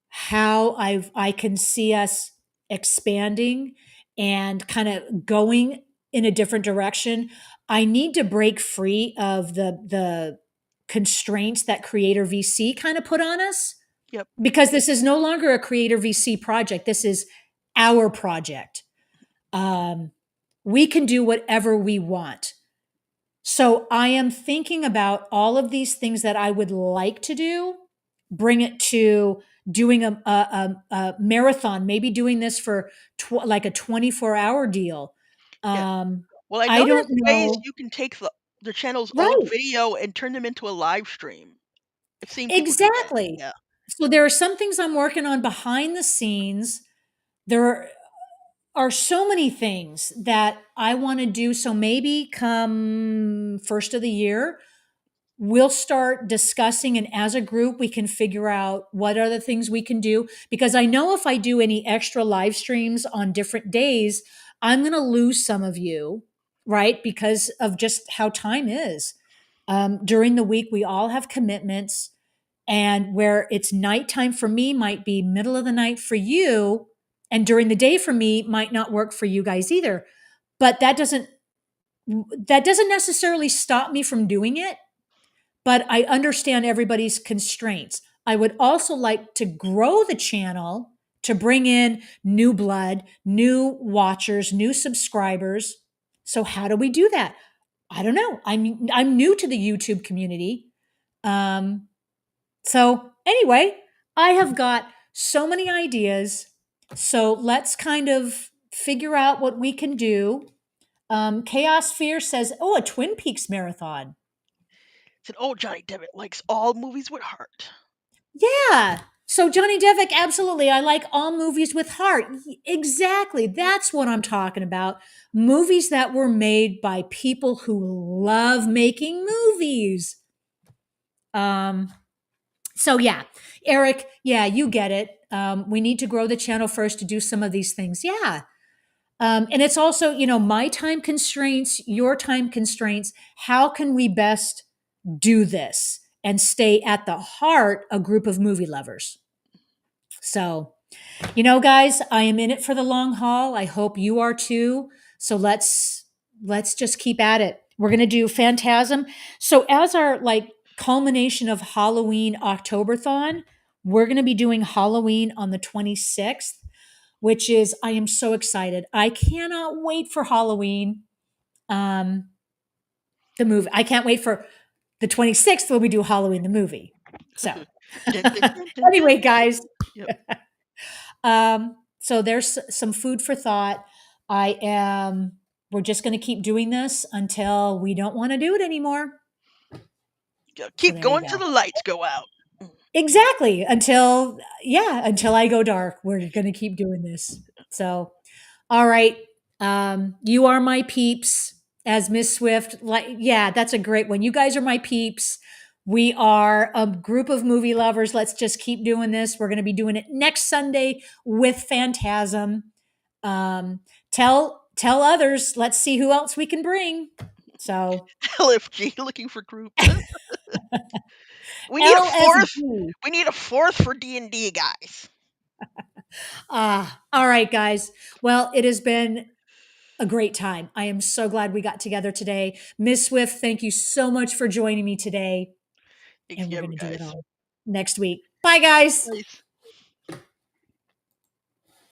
how I can see us expanding and kind of going in a different direction. I need to break free of the constraints that Creator VC kind of put on us Yep. because this is no longer a Creator VC project. This is our project. Um, we can do whatever we want. So I am thinking about all of these things that I would like to do, bring it to doing a marathon, maybe doing this for like a 24-hour deal. Yeah. Um, Well, I I know don't there's ways know. you can take the channel's old Right. video and turn them into a live stream. I've seen people do that. Exactly. Yeah. So there are some things I'm working on behind the scenes. There are so many things that I want to do. So maybe come first of the year, we'll start discussing, and as a group we can figure out what are the things we can do, because I know if I do any extra live streams on different days, I'm going to lose some of you, right, because of just how time is. During the week we all have commitments, and where it's nighttime for me might be middle of the night for you, and during the day for me might not work for you guys either. But that doesn't that doesn't necessarily stop me from doing it, but I understand everybody's constraints. I would also like to grow the channel to bring in new blood, new watchers, new subscribers. So how do we do that? I don't know. I'm new to the YouTube community. Um, so anyway, I have got so many ideas. So let's kind of figure out what we can do. Chaos Fear says, "Oh, a Twin Peaks marathon." Said, "Oh, Johnny Depp likes all movies with heart." Yeah. So Johnny Devick, absolutely. I like all movies with heart. Exactly. That's what I'm talking about. Movies that were made by people who love making movies. Um, so yeah, Eric, yeah, you get it. We need to grow the channel first to do some of these things. Yeah. And it's also, my time constraints, your time constraints. How can we best do this and stay at the heart a group of movie lovers? So, guys, I am in it for the long haul. I hope you are too. So let's just keep at it. We're going to do Phantasm. So as our like culmination of Halloween Octoberthon, we're going to be doing Halloween on the 26th, which is I am so excited. I cannot wait for Halloween. Um the movie. I can't wait for the 26th when we do Halloween the movie. So, Dun, dun, dun, dun, dun. anyway, guys, Yep. so there's some food for thought. We're just going to keep doing this until we don't want to do it anymore. So Keep there you going till go. the lights go out. Exactly. Until I go dark, we're going to keep doing this. So, all right. You are my peeps, as Miss Swift. Like, yeah, that's a great one. You guys are my peeps. We are a group of movie lovers. Let's just keep doing this. We're going to be doing it next Sunday with Phantasm. Tell others. Let's see who else we can bring. So LFG looking for group. We need a fourth. LFG. We need a fourth for D&D, guys. All right, guys. Well, it has been a great time. I am so glad we got together today. Miss Swift, thank you so much for joining me today. Thanks And we're again, going to do it guys. all next week. Bye, guys. Nice.